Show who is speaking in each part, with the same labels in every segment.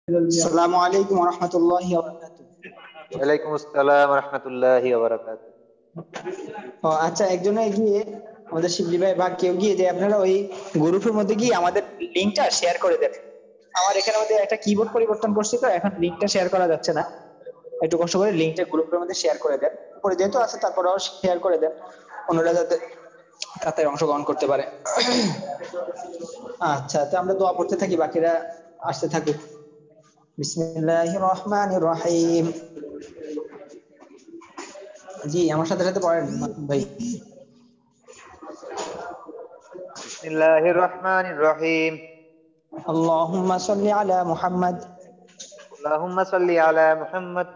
Speaker 1: আসসালামু আলাইকুম ওয়া রাহমাতুল্লাহি ওয়া বারাকাতুহু।
Speaker 2: ওয়ালাইকুম আসসালাম রহমতুল্লাহি ওয়া বারাকাতুহু।
Speaker 1: আচ্ছা, একজনে গিয়ে আমাদের শিবলি ভাই বা কেউ গিয়ে যে আপনারা ওই গ্রুপের মধ্যে গিয়ে আমাদের লিংকটা শেয়ার করে দেন। আমার এখানে মধ্যে একটা কিবোর্ড পরিবর্তন করছি, তো এখন লিংকটা শেয়ার করা যাচ্ছে না। একটু কষ্ট করে লিংকটা গ্রুপের মধ্যে শেয়ার করে দেন। উপরে যেহেতু আছে তারপরেও শেয়ার করে দেন, অন্যরা যাতে তাতে অংশগ্রহণ করতে পারে। আচ্ছা, তো আমরা দোয়া পড়তে থাকি, বাকিরা আসতে থাকুক। বিসমিল্লাহির রহমানির রহিম। জি, আমার সাথে সাথে পড়েন মাসুদ ভাই।
Speaker 2: বিসমিল্লাহির রহমানির রহিম।
Speaker 1: আল্লাহুম্মা সাল্লি আলা মুহাম্মাদ
Speaker 2: আল্লাহুম্মা সাল্লি আলা মুহাম্মাদ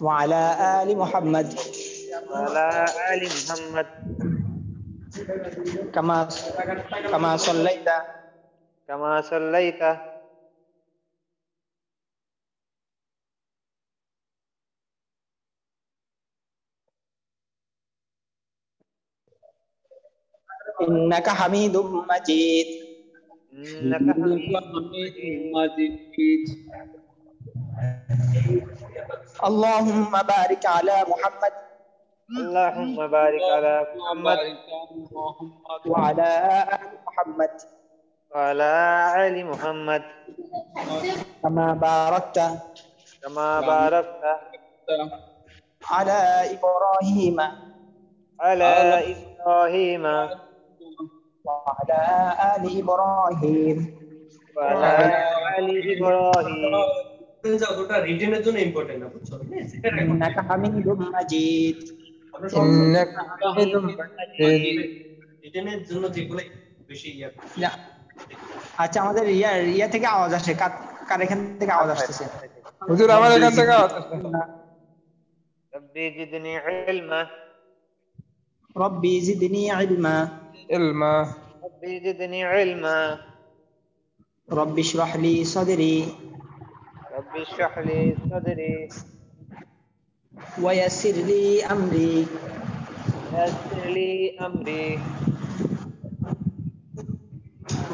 Speaker 1: ওয়া আলা আলি মুহাম্মাদ
Speaker 2: ওয়া আলা আলি মুহাম্মাদ
Speaker 1: কামা কামা সাল্লাইতা
Speaker 2: কামা সাল্লাইতা
Speaker 1: ইন্নাকা হামিদুম মাজিদ।
Speaker 2: ইন্নাকা হামিদুম মাজিদ।
Speaker 1: আল্লাহুম্মা বারিক আলা মুহাম্মাদ
Speaker 2: আল্লাহুম্মা বারিক আলা মুহাম্মাদ
Speaker 1: ওয়া আলা আলি মুহাম্মাদ
Speaker 2: ওয়া আলা আলি মুহাম্মাদ
Speaker 1: কামা বারাকতা
Speaker 2: কামা বারাকতা
Speaker 1: আলা ইব্রাহিম
Speaker 2: আলা ইব্রাহিম
Speaker 1: ওয়া আলা আলি ইব্রাহিম
Speaker 2: ওয়া আলা আলি ইব্রাহিম
Speaker 3: ওটা রিটেনের জন্য ইম্পর্টেন্ট না, বুঝছো?
Speaker 1: ইন্নাকা হামিদুম মাজিদ।
Speaker 2: ইন্নাকা হামিদুম মাজিদ।
Speaker 3: রিটেনের জন্য যেগুলো বেশি
Speaker 1: না, আচ্ছা, আমাদের ইয়া থেকে আওয়াজ আসে, কার এখান থেকে আওয়াজ আসতেছে?
Speaker 4: হুজুর আমার এখান থেকে আওয়াজ আসছে।
Speaker 2: রব্বি জিদনি ইলমা
Speaker 1: রব্বি জিদনি ইলমা
Speaker 4: ইলমা
Speaker 2: রব্বি জিদনি ইলমা
Speaker 1: রব্বি ইশরাহ লি সাদরি
Speaker 2: রব্বি ইশরাহ লি সাদরি
Speaker 1: ওয়া ইয়াসসির লি আমরি
Speaker 2: ويسر لي أمري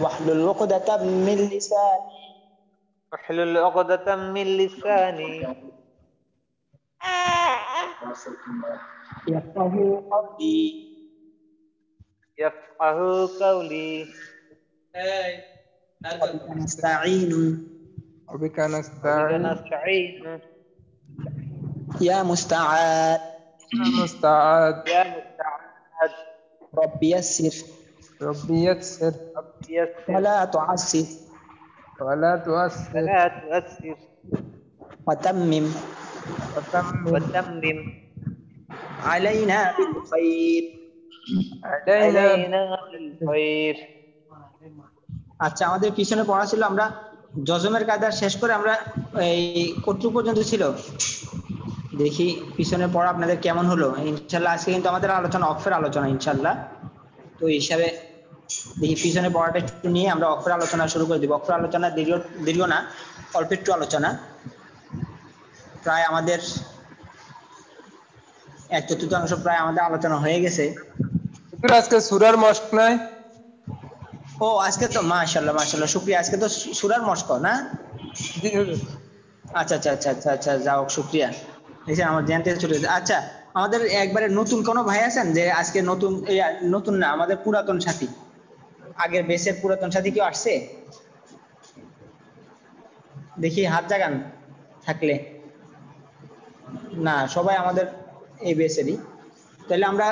Speaker 1: واحلل عقدة من لساني
Speaker 2: واحلل عقدة من لساني
Speaker 1: يفقهوا قولي
Speaker 2: يفقه قولي
Speaker 1: وبك نستعين
Speaker 4: وبك
Speaker 2: وبك
Speaker 4: نستعين
Speaker 2: نستعين
Speaker 1: يا مستعان
Speaker 4: مستعاد
Speaker 2: يا مستعان
Speaker 1: رب يسر
Speaker 4: ربي يسر
Speaker 2: رب يسر
Speaker 1: ولا تعسر
Speaker 4: ولا تؤسر
Speaker 2: ولا تؤسر
Speaker 1: وتمم
Speaker 2: وتمم
Speaker 1: علينا بالخير
Speaker 2: علينا بالخير
Speaker 1: আচ্ছা, আমাদের পিছনে পড়া ছিল, আমরা জজমের কায়দা শেষ করে আমরা এই কতটুকু পর্যন্ত ছিল দেখি পিছনে পড়া আপনাদের কেমন হলো। ইনশাল্লাহ আজকে কিন্তু আমাদের আলোচনা অক্ষের আলোচনা ইনশাল্লাহ, তো এই হিসাবে দেখি পিছনে পড়াটা একটু নিয়ে আমরা অক্ষর আলোচনা শুরু করে দিব। অক্ষর আলোচনা দীর্ঘ না, অল্প একটু আলোচনা, প্রায় আমাদের 1/4 প্রায় আমাদের আলোচনা হয়ে গেছে।
Speaker 4: হুজুর আজকে সূরার মশক নাই?
Speaker 1: ও আজকে তো মাশাআল্লাহ মাশাআল্লাহ, শুকরিয়া, আজকে তো সূরার মশক না?
Speaker 4: জি হুজুর।
Speaker 1: আচ্ছা আচ্ছা আচ্ছা আচ্ছা আচ্ছা, যাও, শুকরিয়া। দেখছেন আমার ধ্যান থেকে চলে গেছে। আচ্ছা, আমাদের একবারে নতুন কোনো ভাই আছেন যে আজকে নতুন, নতুন না, আমাদের পুরাতন সাথী, আগের বেসের পুরাতন সাথী কেউ আসছে? দেখি হাত জাগান থাকলে। না, সবাই আমাদের এই বেসেরই। তাহলে আমরা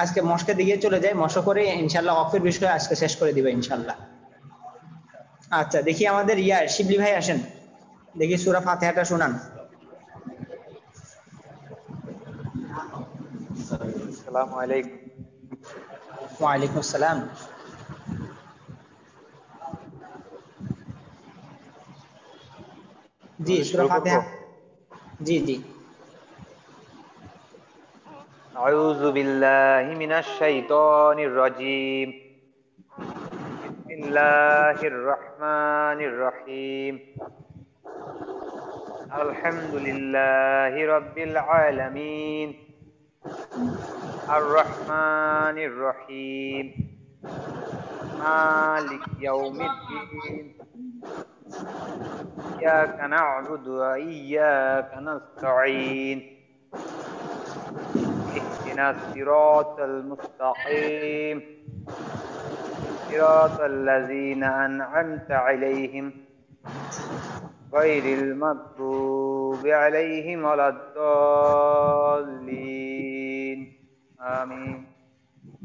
Speaker 1: আজকে মশকের দিকে চলে যাই, মশক করে ইনশাল্লাহ অফের বিষয়ে আজকে শেষ করে দিবে ইনশাল্লাহ। আচ্ছা, দেখি আমাদের শিবলি ভাই আসেন, দেখি সূরা ফাতিহাটা শোনান।
Speaker 2: আসসালামু আলাইকুম।
Speaker 1: ওয়ালাইকুম আসসালাম। জি, সূরা ফাতিহা। জি জি।
Speaker 2: আউযু বিল্লাহি মিনাশ শাইতানির রাজীম। বিসমিল্লাহির রহমানির রহিম। আলহামদুলিল্লাহি রাব্বিল আলামিন। আর রহমানির রহিম। মালিক ইয়াউমিদ্দিন। إياك نعبد وإياك نستعين اهدنا الصراط المستقيم صراط الذين أنعمت عليهم غير المغضوب عليهم ولا الضالين آمين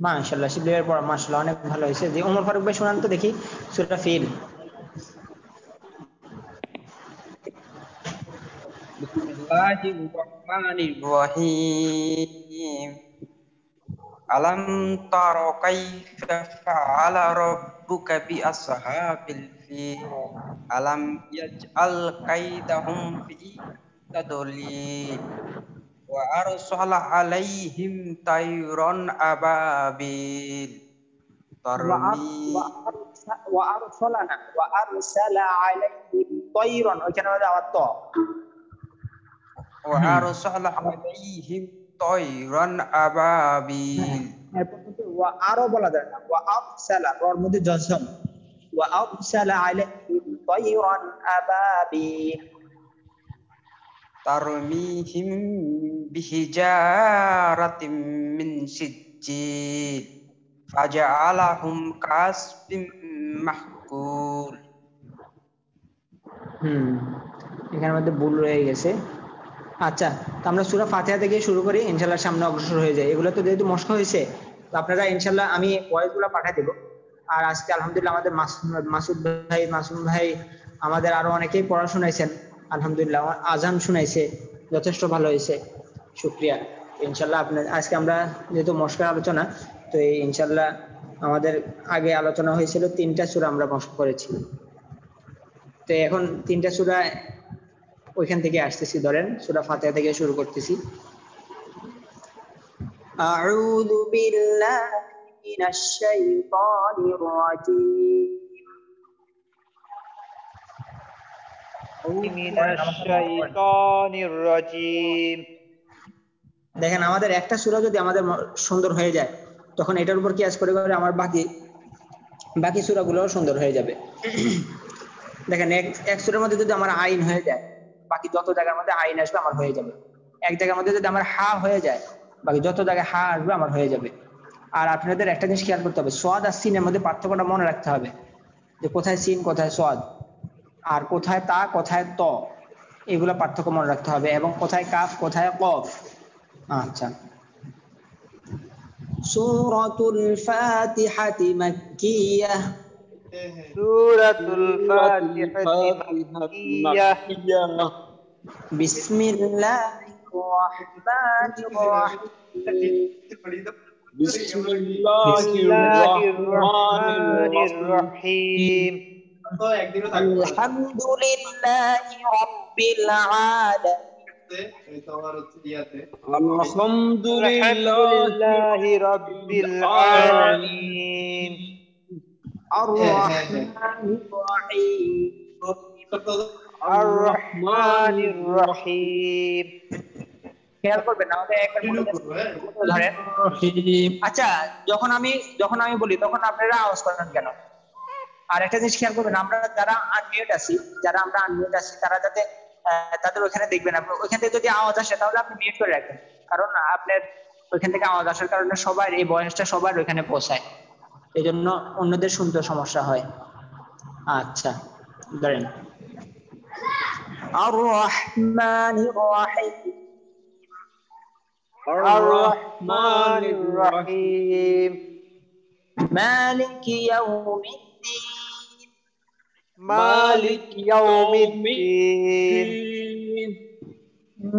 Speaker 1: মাশাআল্লাহ, শিবলির পড়া মাশাআল্লাহ অনেক ভালো হয়েছে। যে ওমর ফারুক ভাই শোনান তো দেখি সূরা feel.
Speaker 5: Bismillahirrahmanirrahim. Alam taro kaifa fa'ala rabbuka bi ashabil fil. Alam yaj'al kaidahum fi tadlil. Wa arsala alaihim tayran ababil. Tarmi
Speaker 1: ওয়া আরসালা আলাইহিম তায়রান, ওইখানে আমাদের আবার ত।
Speaker 5: wa arsala alaihim tayran ababil.
Speaker 1: এরপর কিন্তু ওয়া আরো বলা যায় না, ওয়া আরসালা ওর মধ্যে জজম, ওয়া আরসালা আলাইহিম তায়রান আবাবিল।
Speaker 5: Tarmihim bihijaratin min sijil faja'alahum kasbim mahkul.
Speaker 1: এখানের মধ্যে ভুল রয়ে গেছে। আচ্ছা, তো আমরা সূরা ফাতিহা থেকে শুরু করি, ইনশাআল্লাহ সামনে অগ্রসর হয়ে যায়। এগুলো তো যেহেতু মস্ক হয়েছে, তো আপনারা ইনশাআল্লাহ আমি ভয়েসগুলো পাঠিয়ে দেব। আর আজকে আলহামদুলিল্লাহ আমাদের মাসুদ ভাই, মাসুম ভাই, আমাদের আরো অনেকেই পড়া শোনাইছেন আলহামদুলিল্লাহ, আজান শুনাইছে, যথেষ্ট ভালো হয়েছে, শুকরিয়া। ইনশাআল্লাহ আপনার আজকে আমরা যেহেতু মস্কের আলোচনা, তো এই ইনশাআল্লাহ আমাদের আগে আলোচনা হয়েছিল 3টা সূরা আমরা মস্ক করেছি। তো এখন 3টা সূরা ওইখান থেকে আসতেছি, ধরেন সূরা ফাতিহা থেকে শুরু করতেছি। আউযু বিল্লাহি মিনাশ শাইতানির রাজীম।
Speaker 2: মিনাশ-শাইতানির রাজীম।
Speaker 1: দেখেন আমাদের একটা সূরা যদি আমাদের সুন্দর হয়ে যায়, তখন এটার উপর কিয়াস করে করে আমার বাকি সূরাগুলোও সুন্দর হয়ে যাবে। দেখেন এক সূরার মধ্যে যদি আমার আইন হয়ে যায়, বাকি যত জায়গার মধ্যে আইন আসবে আমার হয়ে যাবে। এক জায়গার মধ্যে যদি আমার হা হয়ে যায়, বাকি যত জায়গায় হা আসবে আমার হয়ে যাবে। আর আপনাদের একটা জিনিস খেয়াল করতে হবে, সোয়াদ আর সিনের মধ্যে পার্থক্যটা মনে রাখতে হবে, যে কোথায় সিন কোথায় সোয়াদ, আর কোথায় তা কোথায় ত, এগুলো পার্থক্য মনে রাখতে হবে, এবং কোথায় কাফ কোথায় কফ। আচ্ছা, সূরাতুল ফাতিহাতি মাক্কিয়াহ।
Speaker 2: সূরাতুল ফাতিহাতি মাক্কিয়াহ।
Speaker 1: বিসমিল্লাহির রাহমানির রাহিম।
Speaker 2: বিসমিল্লাহির রাহমানির রাহিম।
Speaker 1: আলহামদুলিল্লাহি রাব্বিল আলামিন।
Speaker 2: আলহামদুলিল্লাহি রাব্বিল আলামিন।
Speaker 1: আর রাহমানির রাহিম।
Speaker 2: আর রহমানির রহিম।
Speaker 1: খেয়াল করবেন আমাদের একবার ধরেন। আচ্ছা, যখন আমি বলি তখন আপনারা আওয়াজ করেন কেন? আর একটা জিনিস খেয়াল করবেন, আমরা যারা আনমিউট আছি তারা যাতে তাদের ওখানে দেখবেন, আপনি ওইখান থেকে যদি আওয়াজ আসে তাহলে আপনি মিউট করে রাখবেন, কারণ আপনার ওইখান থেকে আওয়াজ আসার কারণে সবার এই ভয়েসটা সবার ওইখানে পৌঁছায়, এই জন্য অন্যদের শুনতে সমস্যা হয়। আচ্ছা, ধরেন আর রহমানির রাহিম।
Speaker 2: আর রহমানির রহিম।
Speaker 1: মালিকি ইয়াউমিদ্দিন।
Speaker 2: মালিক ইয়াউমিদ্দিন।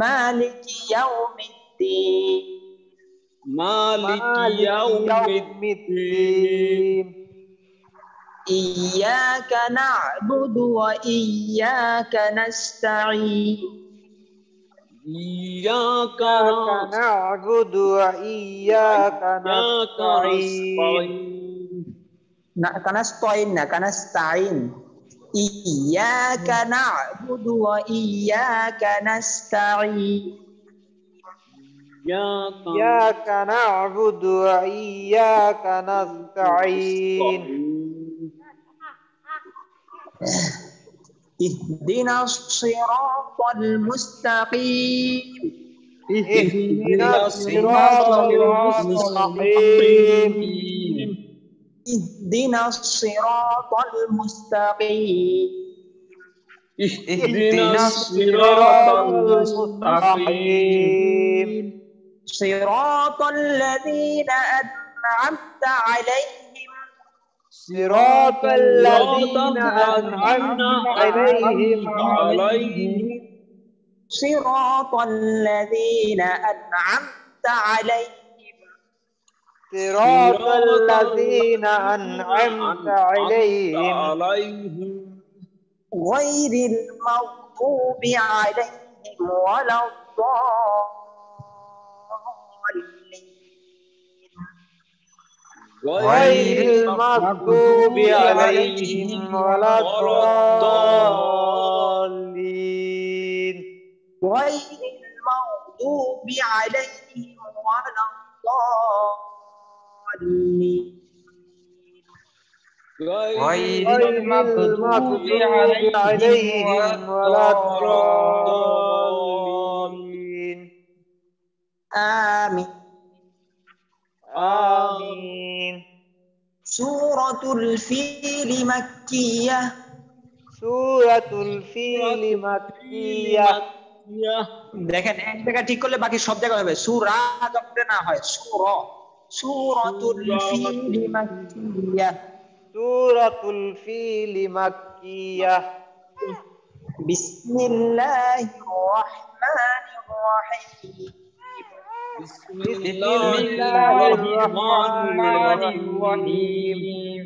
Speaker 1: মালিকি ইয়াউমিদ্দিন।
Speaker 2: মালিক ইয়াউমিদ্দিন।
Speaker 1: ইয়াকা না'বুদু ওয়া ইয়াকা নাস্তাঈন।
Speaker 2: ইয়াকা না'বুদু ওয়া ইয়াকা নাস্তাঈন।
Speaker 1: কানাস্তাঈন না, কানাস্তাঈন। ইয়াকা না'বুদু ওয়া ইয়াকা নাস্তাঈন।
Speaker 2: ইয়াকা না'বুদু ওয়া ইয়াকা নাস্তাঈন।
Speaker 1: اهدنا الصراط المستقيم
Speaker 2: اهدنا الصراط المستقيم
Speaker 1: اهدنا الصراط المستقيم
Speaker 5: اهدنا
Speaker 2: الصراط المستقيم
Speaker 1: صراط الذين أنعمت عليهم
Speaker 2: صراط الذين أنعمت عليهم
Speaker 1: صراط الذين أنعمت عليهم
Speaker 2: صراط الذين أنعمت عليهم
Speaker 1: غير المغضوب عليهم ولا الضالين
Speaker 2: غير المغضوب عليهم ولا الضالين
Speaker 1: غير المغضوب عليهم ولا الضالين
Speaker 5: غير
Speaker 2: غير
Speaker 5: المغضوب
Speaker 2: المغضوب عليهم ولا
Speaker 5: الضالين.
Speaker 2: الضالين
Speaker 1: آمين.
Speaker 2: آمين.
Speaker 1: سورة الفيل مكية
Speaker 2: سورة الفيل مكية
Speaker 1: দেখেন এক জায়গা ঠিক করলে বাকি সব জায়গায় হবে সূরা যখন না হয় সূরাতুল ফিল মাক্কিয়া
Speaker 2: سورة الفيل مكية
Speaker 1: বিসমিল্লাহির রহমানির রহিম
Speaker 2: بسم الله الرحمن الرحيم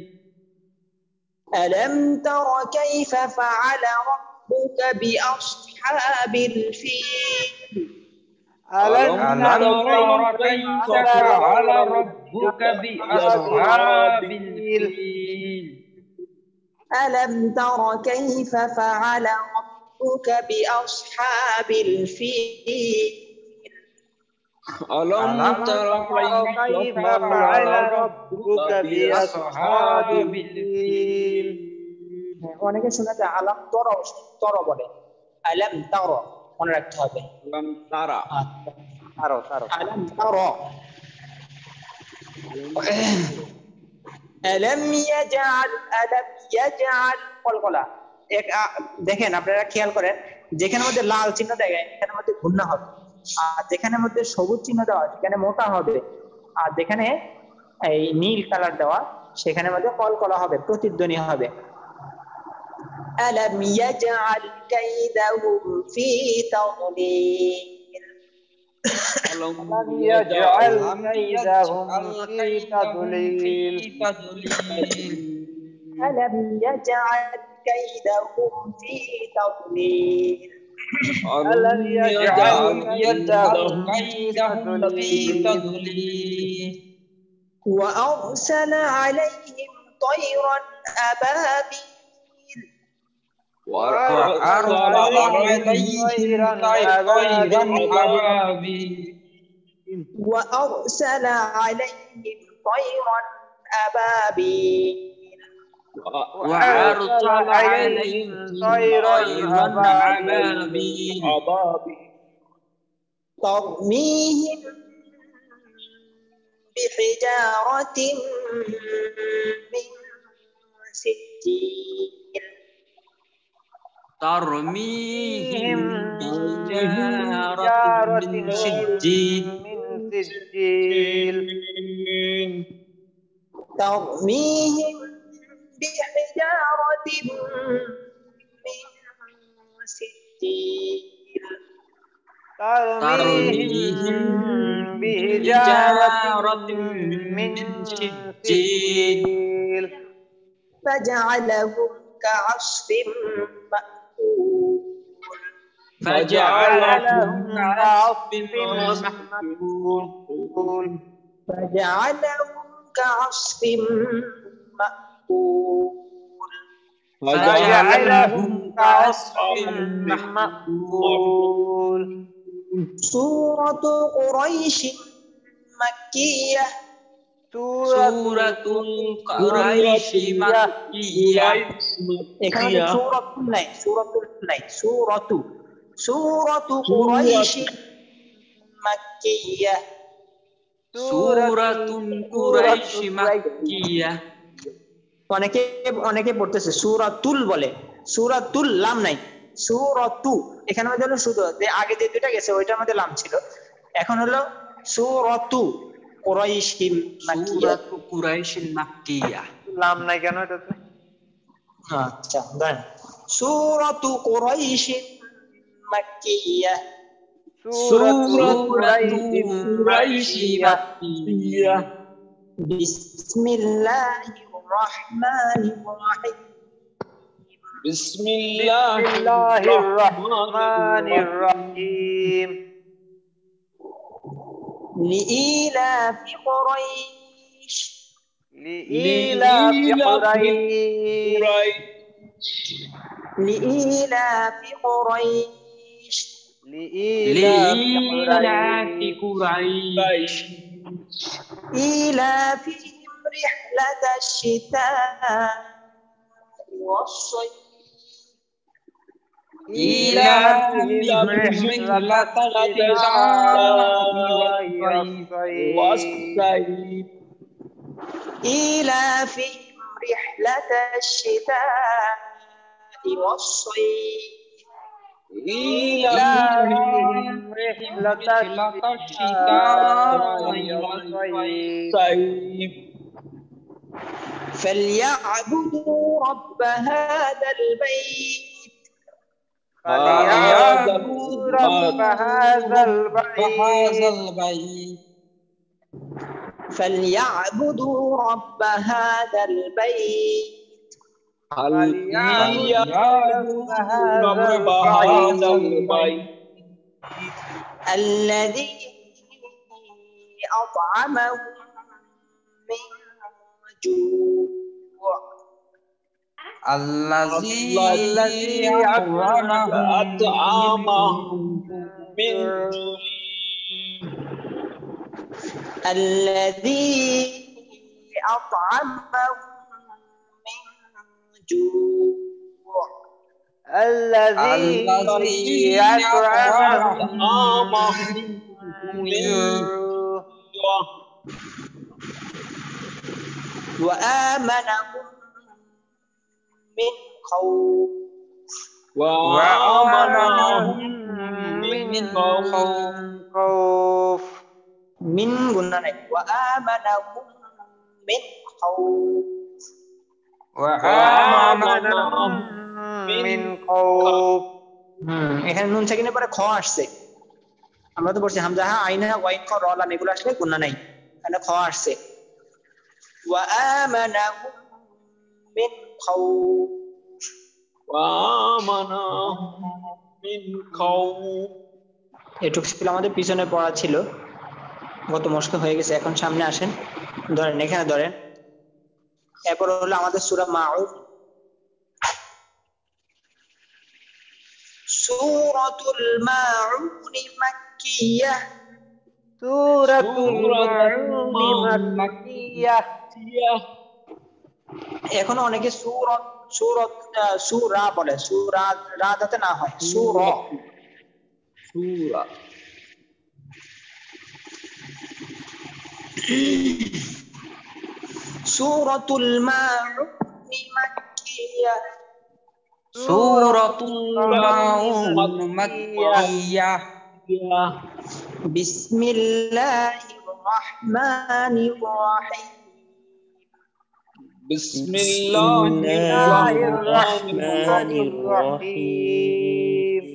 Speaker 1: ألم تر كيف فعل ربك بأصحاب الفيل
Speaker 2: ألم تر
Speaker 5: كيف فعل ربك بأصحاب الفيل
Speaker 1: ألم تر كيف فعل ربك بأصحاب الفيل
Speaker 5: ألم تر
Speaker 2: كيف فعل ربك بأصحاب الفيل
Speaker 1: অনেকে শোনাতে আলাম তর বলে আলাম তর মনে রাখতে হবে
Speaker 5: ألم ترى
Speaker 1: আলাম তর আলাম ইয়াজআল কলকলা দেখেন আপনারা খেয়াল করেন যেখানে মধ্যে লাল চিহ্ন দেয় এখানে মধ্যে ঘূর্ণা হবে আর যেখানে মধ্যে সবুজ চিহ্ন দেওয়া সেখানে মোটা হবে আর যেখানে এই নীল কালার দেওয়া সেখানে মধ্যে কলকলা হবে প্রতিধ্বনি হবে ألم يجعل كيدهم في تضليل
Speaker 2: ألم يجعل كيدهم في تضليل
Speaker 1: ألم يجعل كيدهم في تضليل
Speaker 2: ألم يجعل كيدهم في
Speaker 5: تضليل
Speaker 1: وأرسل عليهم طيرا أبابيل
Speaker 5: وأرسل عليهم طيرا أبابيل
Speaker 1: وأرسل عليهم طيرا أبابيل
Speaker 5: وأرسل عليهم طيرا أبابيل
Speaker 1: ترميهم بحجارة من سجيل
Speaker 5: ترميهم بحجارة من سجيل
Speaker 1: ترميهم بحجارة من سجيل
Speaker 2: ترميهم بحجارة من سجيل
Speaker 1: فجعلهم كعصف مأكول
Speaker 5: فجعلهم كعصف مأكول
Speaker 1: فجعلهم كعصف مأكول
Speaker 2: فجعلهم كعصف مأكول
Speaker 1: سورة قريش مكية
Speaker 5: সূরাতুল কুরাইশি মাক্কিয়া
Speaker 1: এখানে সূরাতুল নাই, সূরাতু কুরাইশি মাক্কিয়া।
Speaker 5: সূরাতুল কুরাইশি মাক্কিয়া।
Speaker 1: অনেকে পড়তেছে সূরাতুল বলে, সূরাতুল লাম নাই, সূরাতু। এখানে মধ্যে হলো শুধু যে আগে যে দুইটা গেছে ওইটার মধ্যে লাম ছিল, এখন হলো সূরাতু কুরাইশি মাক্কিয়া।
Speaker 5: সূরাতু কুরাইশি মাক্কিয়া।
Speaker 2: লাম নাই কেন এটাতে?
Speaker 1: আচ্ছা দেন, সূরাতু কুরাইশি মাক্কিয়া।
Speaker 5: সূরাতু কুরাইশি মাক্কিয়া।
Speaker 1: বিসমিল্লাহির রহমানির রহিম।
Speaker 2: বিসমিল্লাহির রহমানির রহিম।
Speaker 1: লিইলাফি কুরাইশ।
Speaker 2: লিইলাফি কুরাইশ।
Speaker 1: লিইলাফি কুরাইশ।
Speaker 5: লিইলাফি কুরাইশ।
Speaker 1: إيلافهم رحلة الشتاء والصيف.
Speaker 5: إيلافهم رحلة الشتاء والصيف.
Speaker 1: إيلافهم رحلة الشتاء والصيف.
Speaker 5: إيلافهم رحلة الشتاء والصيف.
Speaker 1: فليعبدوا رب هذا البيت.
Speaker 2: فليعبدوا رب هذا البيت.
Speaker 1: فليعبدوا رب هذا البيت. الذي أطعمهم من جوع.
Speaker 5: الذي أطعمهم من جوع.
Speaker 1: الذي أطعمهم من جوع.
Speaker 2: الذي أطعمهم من جوع
Speaker 1: وآمنهم من خوف.
Speaker 5: وآمنهم من خوف.
Speaker 1: من قلنا وآمنهم من خوف.
Speaker 5: وآمنهم
Speaker 2: من خوف.
Speaker 1: এখানে নুন সাকিনের পরে খ আসছে, আমরা তো বলছি হামজা হা আইনা ওয়াইন খ র লাম এগুলো আসলে গুণা নাই, এখানে খ আসছে। وآمنهم من خوف.
Speaker 5: وآمنهم من خوف.
Speaker 1: এটুকু ছিল আমাদের পিছনে পড়া ছিল, গত মস্কে হয়ে গেছে। এখন সামনে আসেন, ধরেন এখানে ধরেন। এরপর হলো আমাদের সূরা মাউন। সূরাতুল মাউন মাক্কিয়াহ।
Speaker 2: সূরাতুল মাউন মাক্কিয়াহ।
Speaker 1: এখনো অনেকে সূরা বলে, সূরা রা যাতে না হয়, সূরা। সূরাতুল মাউন মাক্কিয়াহ।
Speaker 5: সূরাতুল মাউন মাক্কিয়াহ।
Speaker 1: বিসমিল্লাহির রহমানির রহিম।
Speaker 5: বিসমিল্লাহির রহমানির রহিম।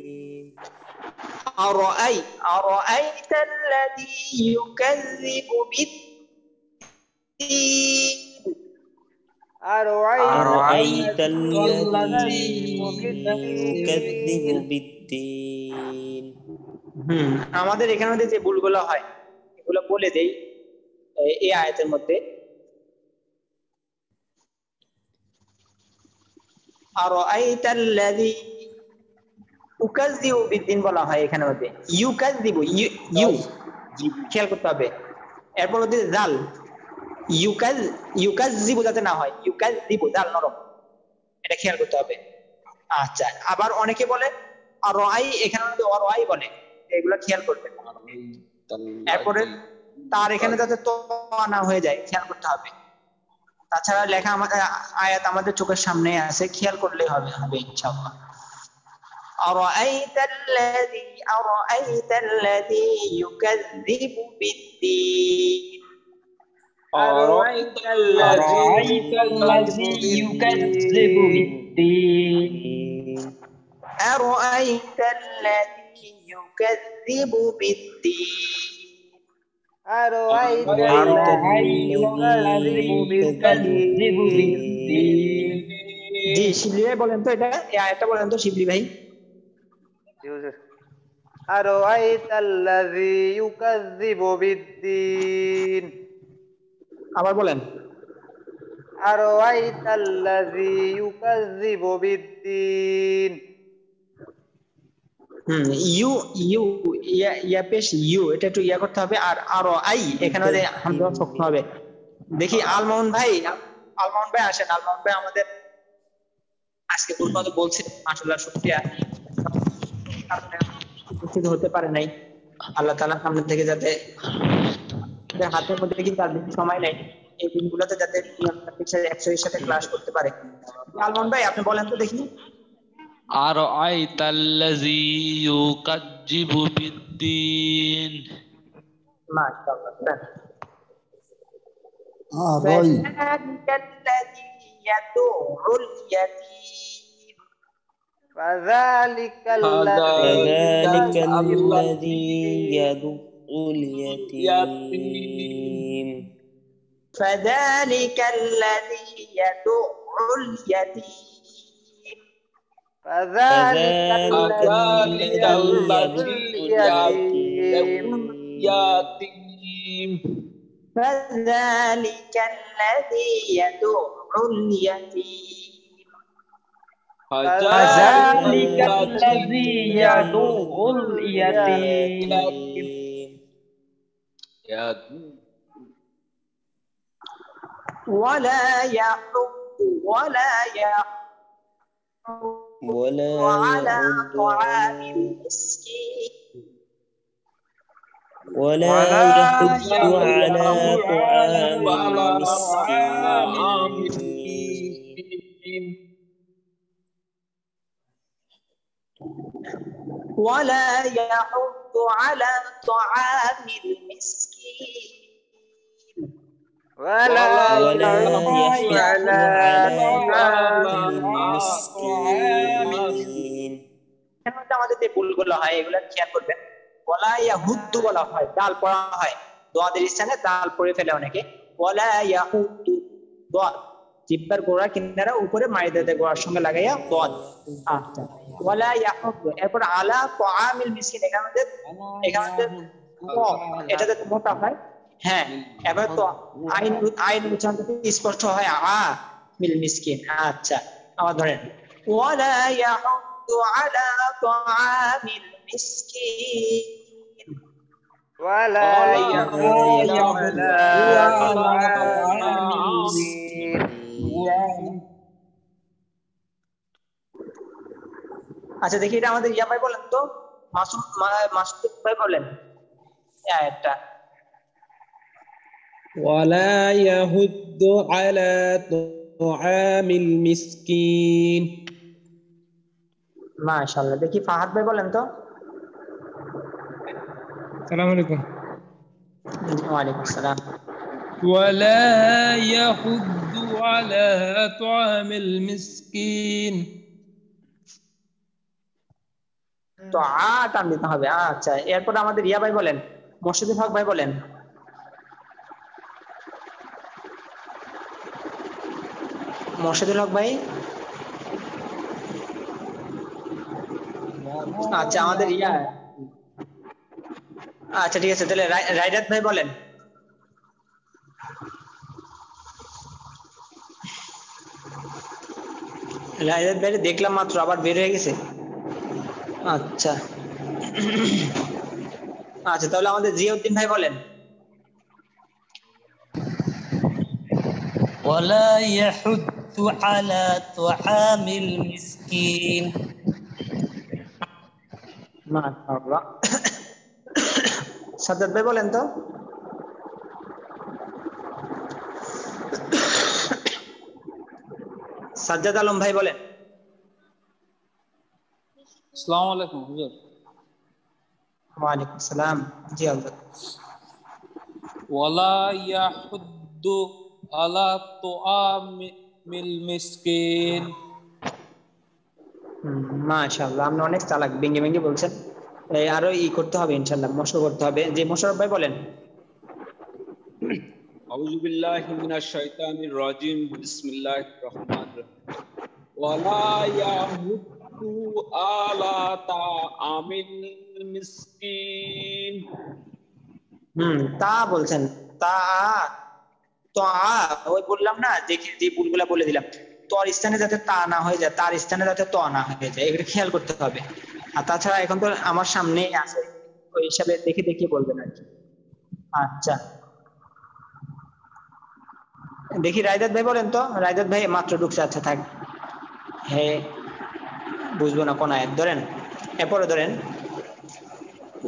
Speaker 1: أرأيت الذي يكذب بالدين.
Speaker 6: أرأيت الذي يكذب بالدين.
Speaker 1: আমাদের এখানে মধ্যে যে ভুলগুলো হয় এগুলো বলে দেই এই আয়াতের মধ্যে। أرأيت الذي يكذب بالدين বলা হয় এখানে মধ্যে, ইউকাযযিবু ইউ খেয়াল করতে হবে। এরপর হচ্ছে জাল, ইউকাযযিবু যাতে না হয়, ইউকাযযিবু দাল নরম, এটা খেয়াল করতে হবে। আচ্ছা, আবার অনেকে বলে আরআই, এখানে অনেকে অরআই বলে, এগুলো খেয়াল করবেন। এরপরে তার এখানে যাতে তো না হয়ে যায় খেয়াল করতে হবে। তাছাড়া লেখা আমাদের আয়াত আমাদের চোখের সামনে আছে, খেয়াল করলেই হবে ইনশাআল্লাহ। আরাআইতাল্লাযী ইউকাযযিবু বিদ্দীন।
Speaker 5: أرأيت الذي يكذب بالدين
Speaker 1: আরাআইতাল্লাযী ইউকাযযিবু বিদ্দীন।
Speaker 2: أرأيت
Speaker 6: أرأيت
Speaker 2: الذي
Speaker 6: الذي
Speaker 2: يكذب
Speaker 6: يكذب
Speaker 2: بالدين
Speaker 1: জি শিবলি ভাই বলেন তো, এটা এই আয়াতটা বলেন তো শিবলি ভাই।
Speaker 2: أرأيت الذي يكذب بالدين
Speaker 1: আবার বলেন।
Speaker 2: أرأيت الذي يكذب بالدين
Speaker 1: ইউ ইউ ইয়া পেশ ইউ, এটা একটু ইয়া করতে হবে। আর আরআই এখানে হামজা শক্ত হবে। দেখি আলমাউন ভাই আসেন। আলমাউন ভাই আমাদের আজকে পর্যন্ত বলছেন, মাশাআল্লাহ শুকরিয়া, উপস্থিত হতে পারে নাই। আল্লাহ তাআলা সামনে থেকে যাতে হাতের মধ্যে কিন্তু আর বেশি সময় নাই, এই দিনগুলোতে যাতে 100 এর সাথে ক্লাস করতে পারে। আলমান ভাই আপনি বলেন তো দেখি।
Speaker 7: أرأيت الذي يكذب بالدين
Speaker 1: মাশাআল্লাহ।
Speaker 2: فذلك
Speaker 6: فذلك الذي
Speaker 7: يدعو
Speaker 6: اليتيم
Speaker 1: فذلك الذي يدعو اليتيم
Speaker 2: فذلك الذي يدعو اليتيم
Speaker 1: فذلك الذي يدعو اليتيم
Speaker 5: فذلك الذي يدعو اليتيم
Speaker 1: ولا يحض على طعام المسكين
Speaker 6: ولا يحض على طعام المسكين
Speaker 1: ولا يحض على طعام المسكين
Speaker 2: ولا يحض على طعام
Speaker 6: المسكين
Speaker 1: আমাদের যে ভুলগুলো হয় এগুলো খেয়াল করবেন। ওয়ালা ইয়াহুদ্দু বলা হয়, দাল পড়া হয়, দোয়াদের স্থানে দাল পড়ে ফেলে অনেকে। ওয়ালা ইয়াহুদ্দু, দোয়া জিহ্বার গোড়া কিনারা উপরে মাইদাতে গোড়ার সঙ্গে লাগাইয়া দোয়া। আচ্ছা, ওয়ালা ইয়াহুদ্দু, এরপর আলা তাআমিল মিসকিন, এখানে এটাতে মোটা হয়। হ্যাঁ, এবার তো আইন উচ্চারণ স্পষ্ট হয় আ মিল মিসকিন। আচ্ছা, আবার ধরেন ওয়ালা ইয়াহুদ্দু আলা তাআমিল মিসকিন
Speaker 2: ولا يحض على طعام المسكين
Speaker 1: আচ্ছা দেখি এটা আমাদের ইয়া ভাই বলেন তো, মাসুদ ভাই বলেন একটা।
Speaker 8: ولا يحض على طعام المسكين
Speaker 1: মাশাআল্লাহ। দেখি ফাহাদ ভাই বলেন তো।
Speaker 4: আসসালামু আলাইকুম।
Speaker 1: ওয়ালাইকুম আসসালাম।
Speaker 8: ولا يحض على طعام المسكين
Speaker 1: তো টান দিতে হবে। আচ্ছা, এরপর আমাদের ইয়া ভাই বলেন, মোর্শেদুল হক ভাই বলেন। মোর্শেদুল হক ভাই। আচ্ছা, আমাদের ইয়া, আচ্ছা ঠিক আছে, তাহলে রাইডাত ভাই বলেন। রাইডাত ভাই দেখলাম মাত্র, আবার বের হয়ে গেছে। আচ্ছা আচ্ছা, তাহলে আমাদের জিয়াউদ্দিন ভাই বলেন।
Speaker 5: ولا يحض على طعام المسكين
Speaker 1: মাশাআল্লাহ। সাজ্জাদ ভাই বলেন তো। সাজ্জাদ আলম ভাই বলেন।
Speaker 7: আসসালামু আলাইকুম হুজুর।
Speaker 1: ওয়ালাইকুম আসসালাম। জি আল্লাহ।
Speaker 7: ওয়ালা ইয়াহুদ্দু আলা তুআমিল মিসকিন।
Speaker 1: মাশাআল্লাহ, আপনি অনেক চালাক, ভেঙে ভেঙে বলছেন। এই আরো করতে হবে ইনশাআল্লাহ, মশক করতে হবে। যে মোশাররফ ভাই বলেন।
Speaker 7: আউযু বিল্লাহি মিনাশ শাইতানির রাজিম। বিসমিল্লাহির রহমানির রহিম। ওয়ালা ইয়াহুদ্দু আলা তাআমিল মিসকিন।
Speaker 1: তা বলছেন। তা তো ওই বললাম না, যে ভুলগুলা বলে দিলাম। তোর স্থানে যাতে তা না হয়ে যায়, তার স্থানে যাতে ত না হয়ে যায়, এগুলো খেয়াল করতে হবে। আর তাছাড়া এখন তো আমার সামনেই আছে, ওই হিসাবে দেখে দেখে বলবেন আর কি। আচ্ছা, দেখি রায়দাত ভাই বলেন তো। রায়দাত ভাই মাত্র ঢুকছে। আচ্ছা থাক, হ্যাঁ বুঝবো না কোন আয়াত ধরেন, এরপরে ধরেন।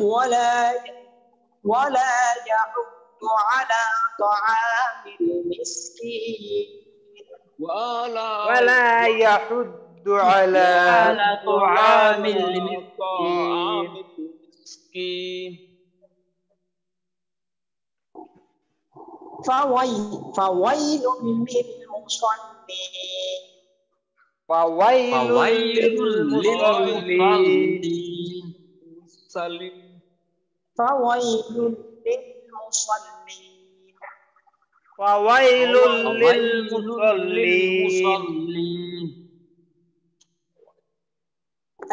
Speaker 1: ওয়ালা ولا يحض على طعام المسكين
Speaker 2: ولا يحض على
Speaker 5: طعام
Speaker 2: المسكين
Speaker 1: فويل للمصلين
Speaker 2: فويل للمصلين
Speaker 1: فويل للمصلين
Speaker 2: فويل للمصلين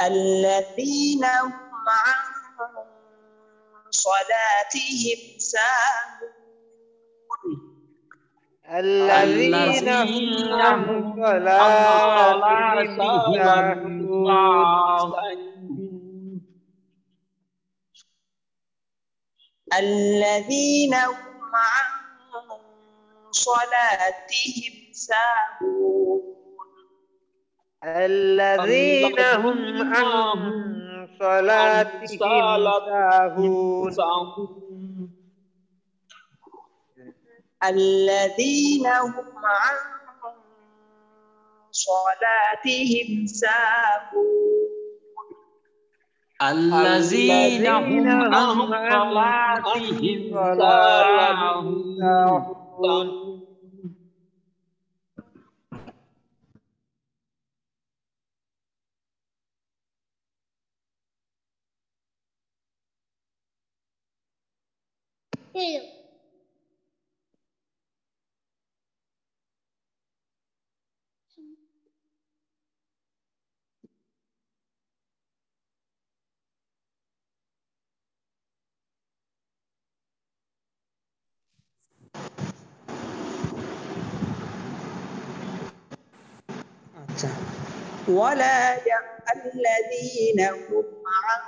Speaker 1: الذين هم عن صلاتهم ساهون
Speaker 2: الذين هم عن صلاتهم ساهون
Speaker 1: الذين هم عن صلاتهم ساهون
Speaker 2: الذين هم عن صلاتهم ساهون
Speaker 1: الذين هم عن صلاتهم ساهون
Speaker 5: الذين هم عن صلاتهم ساهون
Speaker 1: الذين هم عن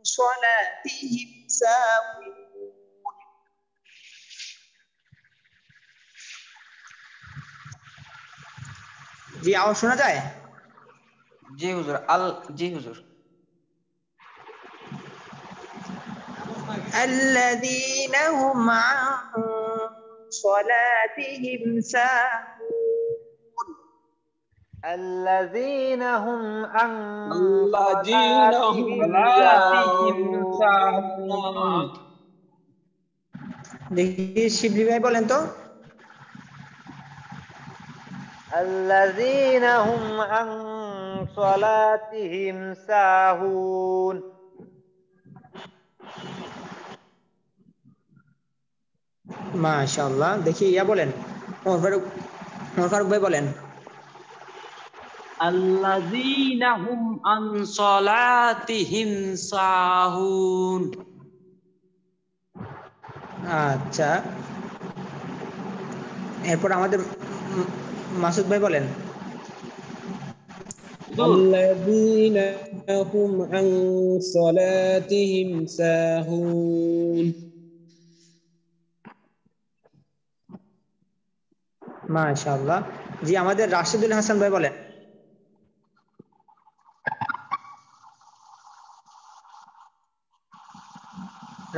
Speaker 1: صلاتهم ساهون জি আওয়াজ শোনা যায়?
Speaker 5: জি হুজুর। জি হুজুর।
Speaker 1: الذين هم عن صلاتهم ساهون
Speaker 2: الذين هم عن
Speaker 5: صلاتهم ساهون
Speaker 1: দেখি শিবলি ভাই বলেন তো।
Speaker 2: الذين هم عن صلاتهم ساهون
Speaker 1: মাশাআল্লাহ। দেখি ইয়া বলেন, ওমর ফারুক ভাই বলেন।
Speaker 5: الذين هم عن صلاتهم ساهون
Speaker 1: আচ্ছা, এরপর আমাদের মাসুদ ভাই বলেন।
Speaker 8: الذين هم عن صلاتهم ساهون
Speaker 1: মাশাআল্লাহ। জি আমাদের রাশিদুল হাসান ভাই বলেন।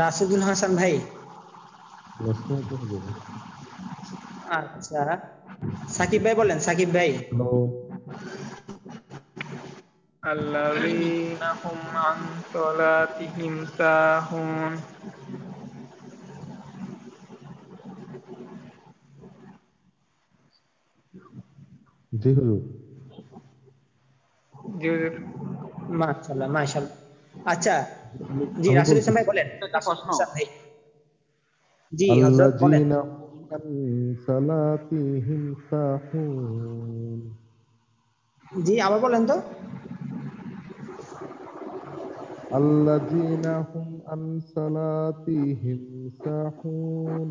Speaker 1: রাশিদুল হাসান ভাই। আচ্ছা সাকিব ভাই বলেন, সাকিব ভাই।
Speaker 9: الذين هم عن صلاتهم ساهون
Speaker 10: জি হুজুর।
Speaker 9: জি হুজুর।
Speaker 1: মাশাআল্লাহ মাশাআল্লাহ। আচ্ছা জি
Speaker 10: আমি
Speaker 1: রাশিদুল হাসান
Speaker 10: বলতেছি
Speaker 1: ভাই বলেন।
Speaker 5: একটা প্রশ্ন,
Speaker 1: রাশিদুল হাসান ভাই। জি হযরত বলেন।
Speaker 10: আল্লাযীনা হুম আন সালাতিহিম সাহুন।
Speaker 1: জি আবার বলেন তো।
Speaker 10: আল্লাযীনা হুম আন সালাতিহিম সাহুন।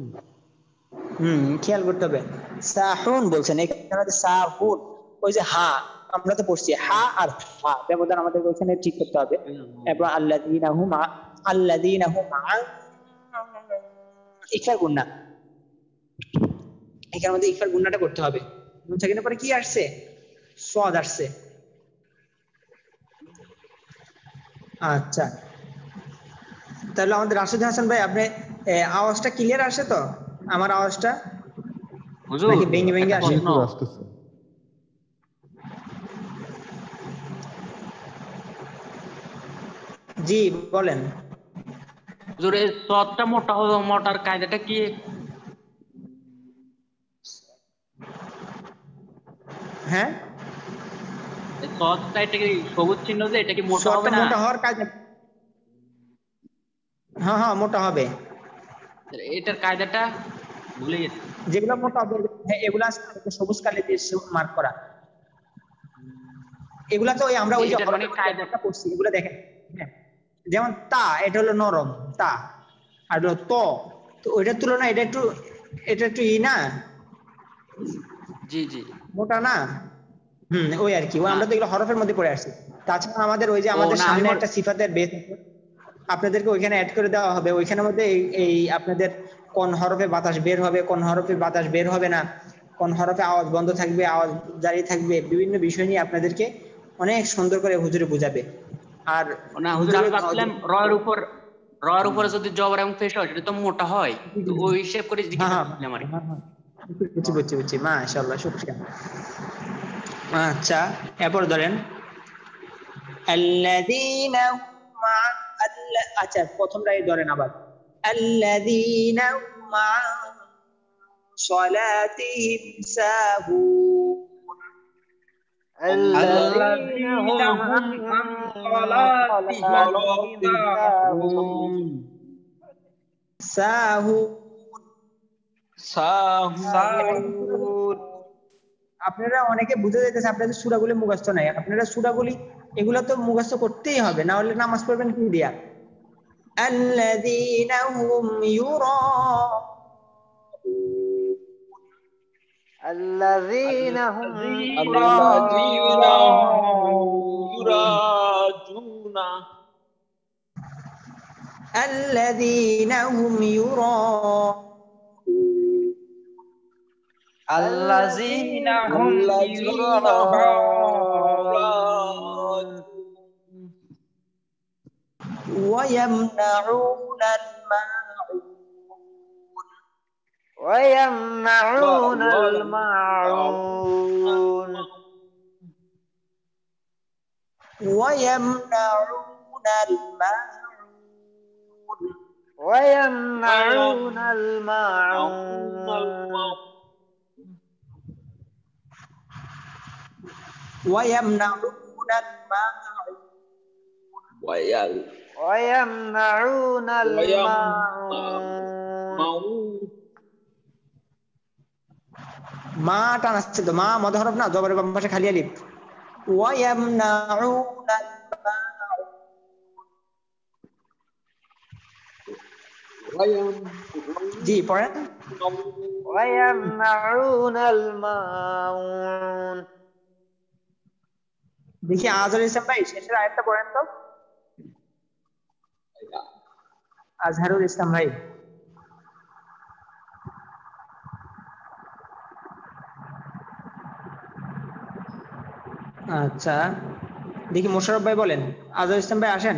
Speaker 1: খেয়াল করতে হবে। সাহুন বলছেন, এখানে আমাদের সাহুন, ওই যে হা আমরা তো পড়ছি হা আর হা ব্যবধান আমাদের ওখানে ঠিক করতে হবে। এরপর আল্লাযীনা হুম ইকফার গুন্না, এখানের মধ্যে ইকফার গুন্নাটা করতে হবে। নুন সাকিনের পরে কি আসছে? সদ আসছে। আচ্ছা তাহলে আমাদের রাশিদ হাসান ভাই আপনি আওয়াজটা ক্লিয়ার আসে তো? আমার আওয়াজটা
Speaker 5: হুজুর
Speaker 1: নাকি ভেঙে ভেঙে
Speaker 5: একটা
Speaker 1: আসে?
Speaker 5: প্রশ্ন।
Speaker 10: আসতেছে।
Speaker 1: জি বলেন।
Speaker 5: হুজুর এই সদটা মোটা হবে, মোটার কায়দাটা কি?
Speaker 1: হ্যাঁ
Speaker 5: এই সদটা, এটা কি সবুজ চিহ্ন, যে এটা কি মোটা হবে
Speaker 1: সদটা
Speaker 5: না?
Speaker 1: মোটা হওয়ার কায়দা, হ্যাঁ হ্যাঁ মোটা হবে।
Speaker 5: এটার কায়দাটা ভুলে গেছি।
Speaker 1: যেগুলো মোটা হবে এগুলা সবুজ কালি দিয়ে মার্ক করা। এগুলা তো ওই আমরা ওই যে
Speaker 5: এটার মানে
Speaker 1: হরফের মধ্যে
Speaker 5: কায়দা।
Speaker 1: ব্যাখ্যাটা করছি, এগুলো দেখেন। হ্যাঁ, যেমন তা এটা হলো নরম তা, আর হলো ত, তো ওইটার তুলনায় এটা একটু না
Speaker 5: জি জি।
Speaker 1: মোটা না। ওই আর কি, ওই
Speaker 5: না
Speaker 1: আমরা তো এগুলো হরফের মধ্যে পড়ে আসছি। তাছাড়া আমাদের ওই যে
Speaker 5: ও
Speaker 1: আমাদের
Speaker 5: না, আমি
Speaker 1: সামনে একটা সিফাতের বেস আপনাদেরকে ওইখানে অ্যাড করে দেওয়া হবে। ওইখানের মধ্যে এই আপনাদের কোন হরফে বাতাস বের হবে, কোন হরফে বাতাস বের হবে না, কোন হরফে আওয়াজ বন্ধ থাকবে, আওয়াজ জারি থাকবে, বিভিন্ন বিষয় নিয়ে আপনাদেরকে অনেক সুন্দর করে হুজুরে বুঝাবে। আর
Speaker 5: না হুজুর,
Speaker 1: হুজুরে
Speaker 5: আমি ভাবছিলাম রয়ের উপরে যদি জবর এবং পেশ হয় সেটা তো মোটা হয়, তো ওই হিসেব করে
Speaker 1: হ্যাঁ
Speaker 5: জিজ্ঞাসা
Speaker 1: হ্যাঁ
Speaker 5: করছিলাম আর কি।
Speaker 1: হ্যাঁ হ্যাঁ বুঝছি বুঝছি বুঝছি মাশাআল্লাহ শুকরিয়া। আচ্ছা এরপর ধরেন আল্লাযীনা আচ্ছা প্রথমটাই ধরেন আবার আল্লাযীনা মা সালাতিহিম সাহুন।
Speaker 2: الذين
Speaker 5: الذين
Speaker 2: هم
Speaker 5: هم
Speaker 2: عن
Speaker 5: عن صلاتهم
Speaker 2: صلاتهم
Speaker 5: ساهون.
Speaker 1: সাহুন
Speaker 7: সাহুন।
Speaker 1: আপনারা অনেকে বুঝে যাইতেছে আপনাদের সূরাগুলি মুখস্থ নাই। আপনারা সূরাগুলি এগুলো তো মুখস্থ করতেই হবে, না হলে নামাজ পড়বেন কি দিয়া? আল্লাযীনা হুম
Speaker 2: الذين هم
Speaker 5: الذين
Speaker 7: الذين هم
Speaker 5: يراءون.
Speaker 7: يراجون.
Speaker 1: الذين هم
Speaker 5: الذين هم
Speaker 7: الذين هم
Speaker 5: يراءون.
Speaker 7: يراجون
Speaker 1: ويمنعون الماعون
Speaker 2: ويمنعون
Speaker 7: ويمنعون
Speaker 2: الماعون
Speaker 1: ويمنعون الماعون
Speaker 2: ويمنعون
Speaker 7: ويمنعون
Speaker 2: الماعون
Speaker 1: ويمنعون الماعون
Speaker 2: ويمنعون الماعون
Speaker 1: মা টান আসছে তো, মা মদ হরফ না, জবরের বাম পাশে খালি আলিফ। ويمنعون জি পড়েন।
Speaker 2: ويمنعون الماعون
Speaker 1: দেখি আজহারুল ইসলাম ভাই শেষের আয়াতটা পড়েন তো। আজহারুল ইসলাম ভাই আচ্ছা, দেখি মোশাররফ ভাই বলেন। আজহার ইসলাম ভাই আসেন।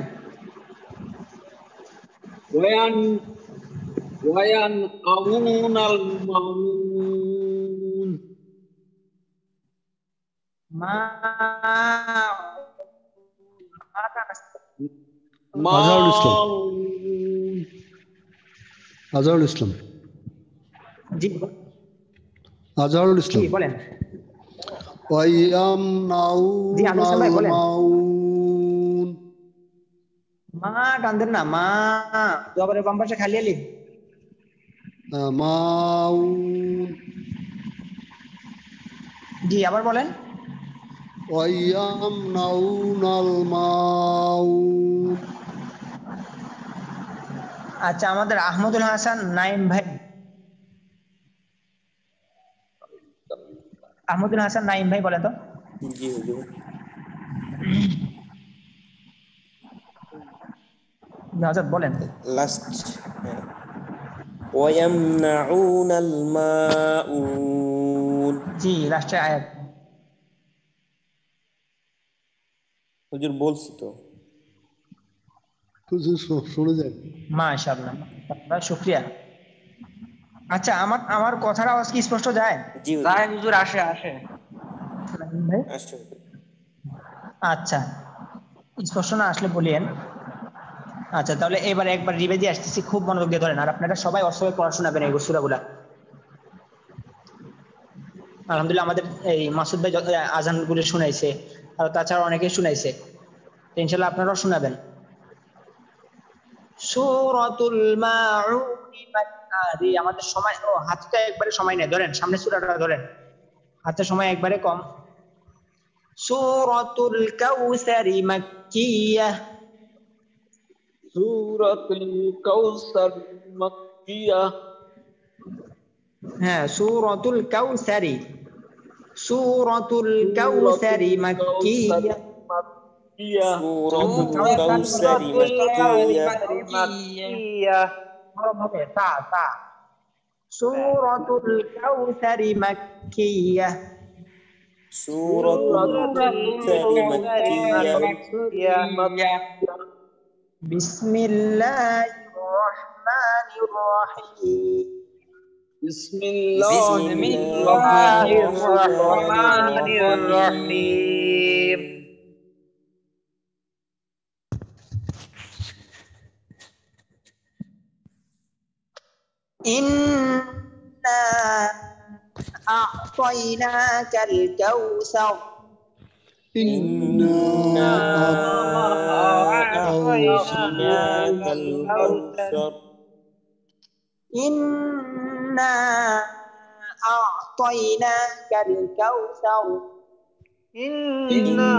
Speaker 7: وينأون المعون
Speaker 1: মা
Speaker 11: আজহারুল ইসলাম।
Speaker 7: معون
Speaker 11: আজহারুল ইসলাম।
Speaker 1: জি
Speaker 11: আজহারুল ইসলাম।
Speaker 1: জি বলেন। জি, আজহার ইসলাম ভাই বলেন।
Speaker 11: ওয়াইয়ামনাউনাল
Speaker 1: মা টানদেন না, মা জবরের বাম পাশে খালি আলিফ।
Speaker 11: মাউন
Speaker 1: জি আবার বলেন।
Speaker 11: ওয়াইয়ামনাউনাল মাউন।
Speaker 1: আচ্ছা, আমাদের আহমদুল হাসান নাইম ভাই, আহমদুল হাসান নাইম ভাই বলেন তো।
Speaker 6: জি হুজুর।
Speaker 1: নাজাত বলেন।
Speaker 6: লাস্ট ওয়ায়ামনাউনাল মাউন।
Speaker 1: জি লাস্টের আয়াত।
Speaker 6: হুজুর বলছি তো।
Speaker 11: হুজুর শুনে যান।
Speaker 1: মাশাআল্লাহ, শুকরিয়া। আচ্ছা, আমার কথার আওয়াজ কি স্পষ্ট যায়?
Speaker 6: জি
Speaker 5: যায় হুজুর, আসে আসে।
Speaker 1: ভাই
Speaker 6: আসছে।
Speaker 1: আচ্ছা, স্পষ্ট না আসলে বলিয়েন। আচ্ছা, তাহলে এবার একবার রিভাইজে আসতেছি, খুব মনোযোগ দিয়ে ধরেন। আর আপনারা সবাই অসহায় পড়া শোনাবেন এই সূরাগুলা। আলহামদুলিল্লাহ আমাদের এই মাসুদ ভাই আজানগুলি শুনাইছে, আর তাছাড়া অনেকেই শুনাইছে। ইনশাআল্লাহ আপনারাও শোনাবেন। সূরাতুল মাউন। আমাদের সময়, হাতটা একবারে সময় নেই, ধরেন সামনে সূরাটা ধরেন, হাতের সময় একবারে কম। সূরাতুল কাউসারি মাক্কিয়াহ।
Speaker 7: সূরাতুল কাউসার মাক্কিয়া।
Speaker 1: হ্যাঁ, সূরাতুল কাউসারি, সূরাতুল কাউসারি মাক্কিয়াহ।
Speaker 6: সূরাতুল কাউসারি মাক্কিয়া।
Speaker 1: হবে তা তা। সূরাতুল কাউসারি মাক্কিয়াহ।
Speaker 6: সূরাতুল কাউসারি মাক্কিয়া।
Speaker 1: বিসমিল্লাহির রহমানির রহিম।
Speaker 7: বিসমিল্লাহির রহমানির রহিম।
Speaker 1: ইন্না আ'তাইনাকাল কাউসার।
Speaker 11: ইন্না
Speaker 6: আ'তাইনাকাল কাউসার।
Speaker 1: ইন্না আ'তাইনাকাল কাউসার।
Speaker 7: ইন্না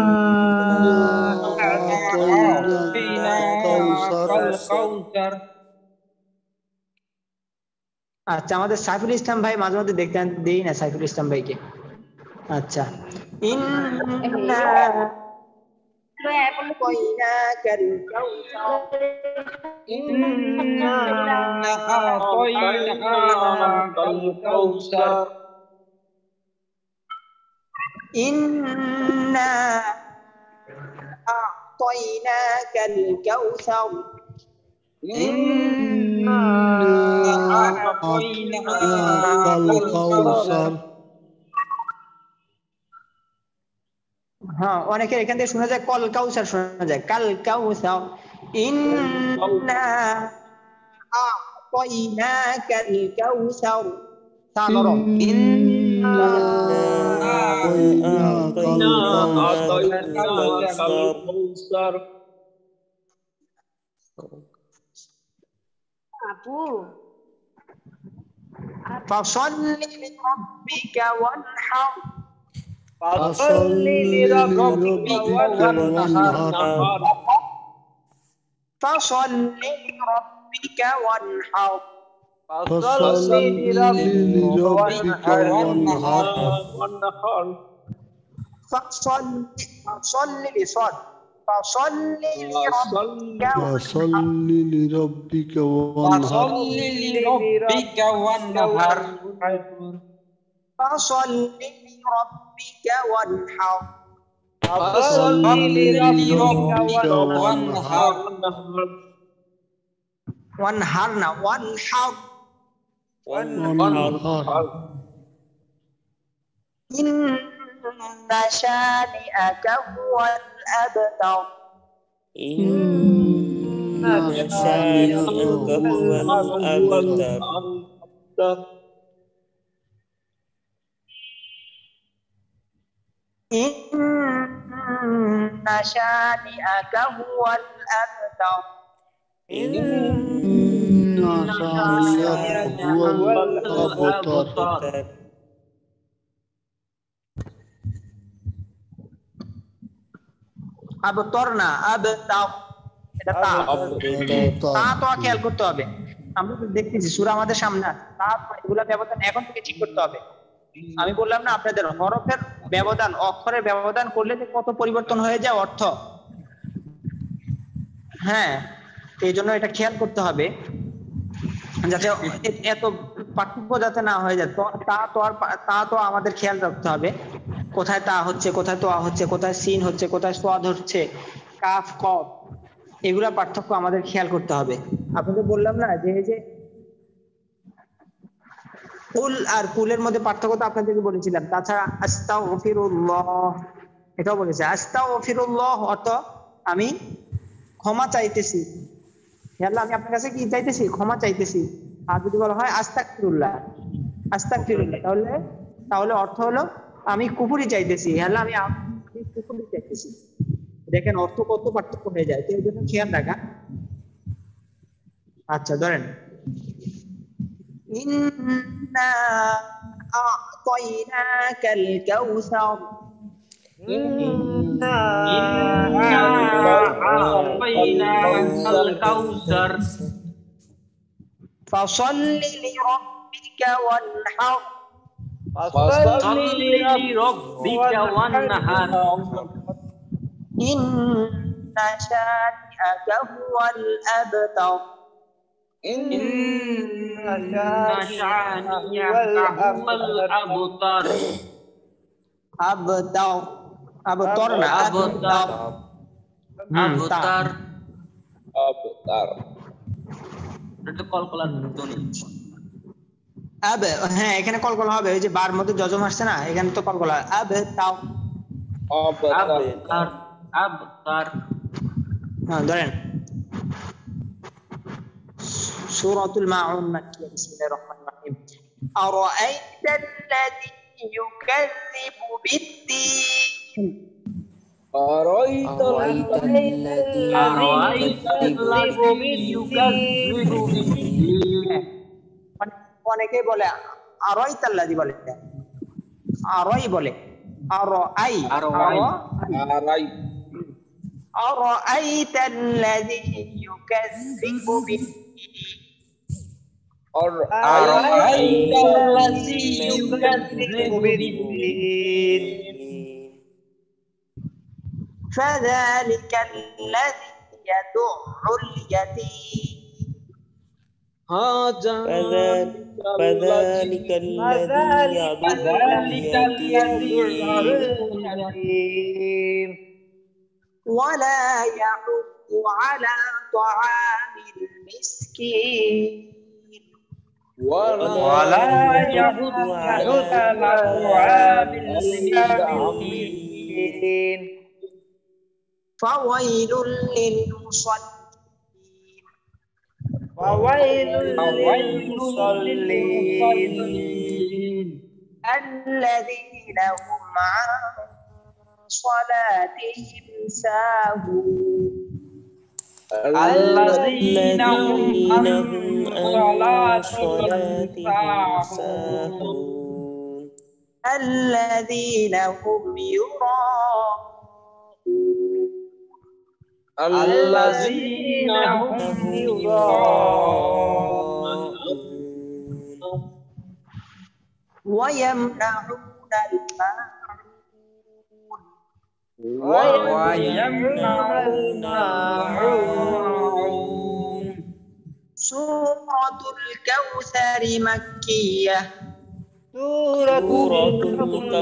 Speaker 7: আ'তাইনাকাল কাউসার।
Speaker 1: আচ্ছা, আমাদের সাইফুল ইসলাম ভাই মাঝে মধ্যে দেখতে দেই না, সাইফুল ইসলাম ভাইকে। আচ্ছা, ইন্না আ'তাইনাকাল কাউসার।
Speaker 7: ইন্না আ'তাইনাকাল কাউসার।
Speaker 1: ইন্না আ'তাইনাকাল কাউসার।
Speaker 7: ইন্না আ'তাইনাকাল কাউসার।
Speaker 1: হ্যাঁ, অনেকের এখান থেকে শোনা যায় কল কাউসার, শোনা যায় কাল কাউসার। ইন্না আ'তাইনাকাল কাউসার। তা নরম।
Speaker 7: ইন্না
Speaker 6: আ'তাইনাকাল
Speaker 7: কাউসার।
Speaker 12: আপু
Speaker 1: ফাসাল্লি লিরাব্বিকা ওয়ানহার।
Speaker 7: ফাসাল্লি লিরাব্বিকা ওয়ানহার।
Speaker 1: ফাসাল্লি লিরাব্বিকা ওয়ানহার।
Speaker 7: ফাসাল্লি লিরাব্বিকা ওয়ানহার।
Speaker 1: ফাসাল্লি লিসাদ। ফাসাল্লি
Speaker 11: লিরাব্বিকা ওয়ানহার।
Speaker 7: লিরাব্বিকা ওয়ানহার।
Speaker 1: ফাসাল্লি লিরাব্বিকা ওয়ানহার।
Speaker 7: فصل لربك وانحر
Speaker 1: وانحر না وانحر
Speaker 6: وانحر
Speaker 1: إن شانئك هو الأبتر
Speaker 6: إن شانئك هو الأبتر
Speaker 1: إن شانئك هو الأبتر
Speaker 11: إن شانئك هو الأبتر
Speaker 1: আবতর না আবতাও এটা তা তা তো খেয়াল করতে হবে আমরা তো দেখতেছি সূরা আমাদের সামনে আছে তা এগুলা ব্যবধান এখন থেকে ঠিক করতে হবে আমি বললাম না আপনাদের হরফের ব্যবধান অক্ষরের ব্যবধান করলে যে কত পরিবর্তন হয়ে যায় অর্থ হ্যাঁ এই জন্য এটা খেয়াল করতে হবে যাতে এত পার্থক্য যাতে না হয়ে যায় তা তো আমাদের খেয়াল রাখতে হবে কোথায় তা হচ্ছে কোথায় তোয়া হচ্ছে কোথায় সিন হচ্ছে কোথায় সাদ হচ্ছে কাফ কফ এগুলা পার্থক্য আমাদের খেয়াল করতে হবে আপনাদের বললাম না যে এই যে কুল আর কুলের মধ্যে পার্থক্য তো আপনাদেরকে বলেছিলাম তাছাড়া আস্তাগফিরুল্লাহ এটাও বলেছে আস্তাগফিরুল্লাহ অর্থ আমি ক্ষমা চাইতেছি আল্লাহ আমি আপনার কাছে কি চাইতেছি ক্ষমা চাইতেছি আর যদি বলা হয় আস্তাগফিরুল্লাহ তাহলে অর্থ হলো আমি কুফরি চাইতেছি আল্লাহ আমি কুফরি চাইতেছি দেখেন অর্থ কত পার্থক্য হয়ে যায় তো এই জন্য খেয়াল রাখা আচ্ছা ধরেন ইন্না আ'তাইনাকাল কাউসার
Speaker 7: إنا أعطيناك الكوثر
Speaker 1: فصل لربك وانحر
Speaker 7: فصل لربك وانحر
Speaker 1: إن شانئك هو الأبتر
Speaker 7: إن شانئك هو الأبتر
Speaker 1: أبتر না
Speaker 5: আবতার
Speaker 7: أبتر
Speaker 5: এটা কলকলার ধ্বনি
Speaker 1: হ্যাঁ এখানে কলকলা হবে ওই যে বার মধ্যে যজম আসছে না এখানে তো কলকলা আবতার
Speaker 5: আবতার
Speaker 1: হ্যাঁ ধরেন সূরাতুল মাউন মাক্কিয়া বিসমিল্লাহির রহমানির রহিম আরাআইতাল লাযী ইউকাযযিবু বিদ্দীন
Speaker 7: أرأيت الذي يكذب بالدين
Speaker 1: অনেকে বলে আরাইতাল লাযী বলে আরাই বলে আরাই আরাইতাল লাযী ইউকাযযিবু বিদ্দীন
Speaker 7: أرأيت الذي يكذب بالدين
Speaker 1: فذلك الذي يدع اليتيم
Speaker 6: فذلك الذي يدعو
Speaker 7: اليتيم
Speaker 1: ولا يحض على طعام المسكين
Speaker 7: ولا يحض على طعام المسكين
Speaker 1: فويل للمصلين
Speaker 7: فويل للمصلين
Speaker 1: الذين هم عن صلاتهم ساهون
Speaker 7: الذين هم عن
Speaker 6: صلاتهم ساهون
Speaker 1: الذين هم يراءون
Speaker 7: الذين هم يراءون
Speaker 1: ويمنعون
Speaker 7: الماعون
Speaker 1: سورة الكوثر مكية
Speaker 7: سورة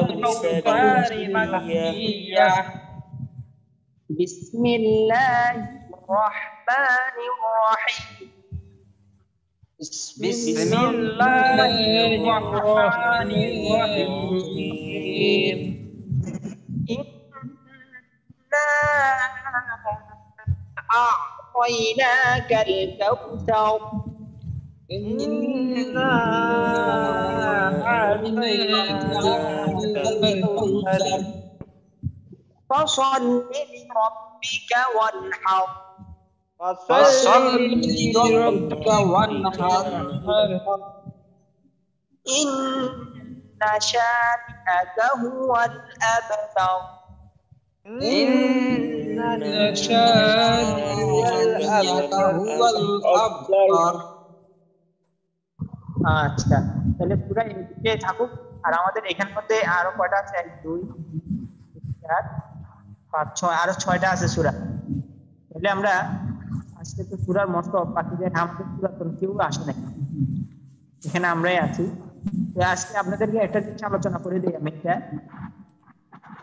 Speaker 7: الكوثر مكية
Speaker 1: বিসমিল্লাহির রহমানির রহিম
Speaker 7: বিসমিল্লাহির রহমানির রহিম
Speaker 1: ইন্না আ'তাইনাকাল কাউসার
Speaker 7: إنا أعطيناك الكوثر
Speaker 1: فصل لربك وانحر
Speaker 7: فصل لربك وانحر
Speaker 1: إن شانئك هو الأبتر
Speaker 7: إن شانئك هو الأبتر
Speaker 1: আচ্ছা, তাহলে পুরো এদিকে থাকুক। আর আমাদের এখানের মধ্যে আরো কয়টা আছে? 1 2 3 4 5 6, আরো 6টা আছে সূরা। তাহলে আমরা আজকে তো সূরার মস্ত বাকিদের আমাদের সূরা তো কেউ আসে না, এখানে আমরাই আছি। তো আজকে আপনাদেরকে একটা জিনিস আলোচনা করে দিই আমি, এটা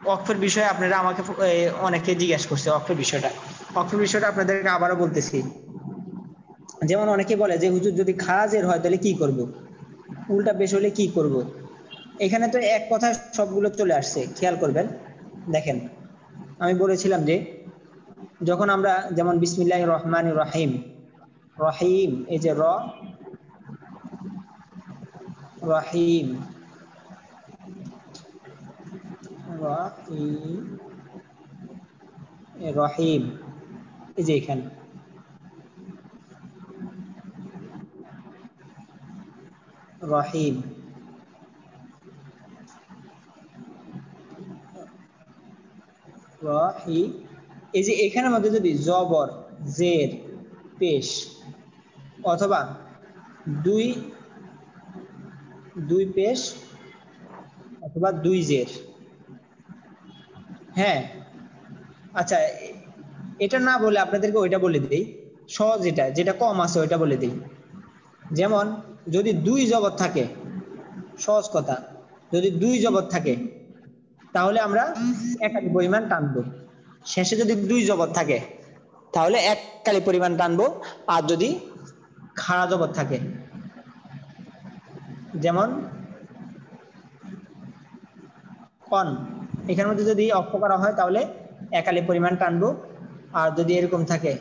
Speaker 1: ওয়াকফের বিষয়ে আপনারা আমাকে অনেকে জিজ্ঞেস করছে ওয়াকফের বিষয়টা আপনাদেরকে আবারও বলতেছি। যেমন অনেকে বলে যে হুজুর যদি খারাজের হয় তাহলে কি করব, উল্টা পেশ হলে কি করব। এখানে তো এক কথা সবগুলো চলে আসছে, খেয়াল করবেন। দেখেন আমি বলেছিলাম যে যখন আমরা যেমন বিসমিল্লাহির রহমানির রহিম, রহিম এই যে রহিম রহিম এই যে এখানে রহিম, রহিম এই যে এখানের মধ্যে যদি জবর জের পেশ অথবা দুই পেশ অথবা 2 জের, হ্যাঁ আচ্ছা এটা না বলে আপনাদেরকে ওইটা বলে দিই, সহজ যেটা কম আছে ওইটা বলে দিই। যেমন যদি 2 জবর থাকে, সহজ কথা, যদি 2 জবর থাকে তাহলে আমরা একালি পরিমাণ টানবো। শেষে যদি 2 জবর থাকে তাহলে একালি পরিমাণ টানবো। আর যদি খাড়া জবর থাকে, যেমন কন, এখানের মধ্যে যদি অক্ষ করা হয় তাহলে একালি পরিমাণ টানবো। আর যদি এরকম থাকে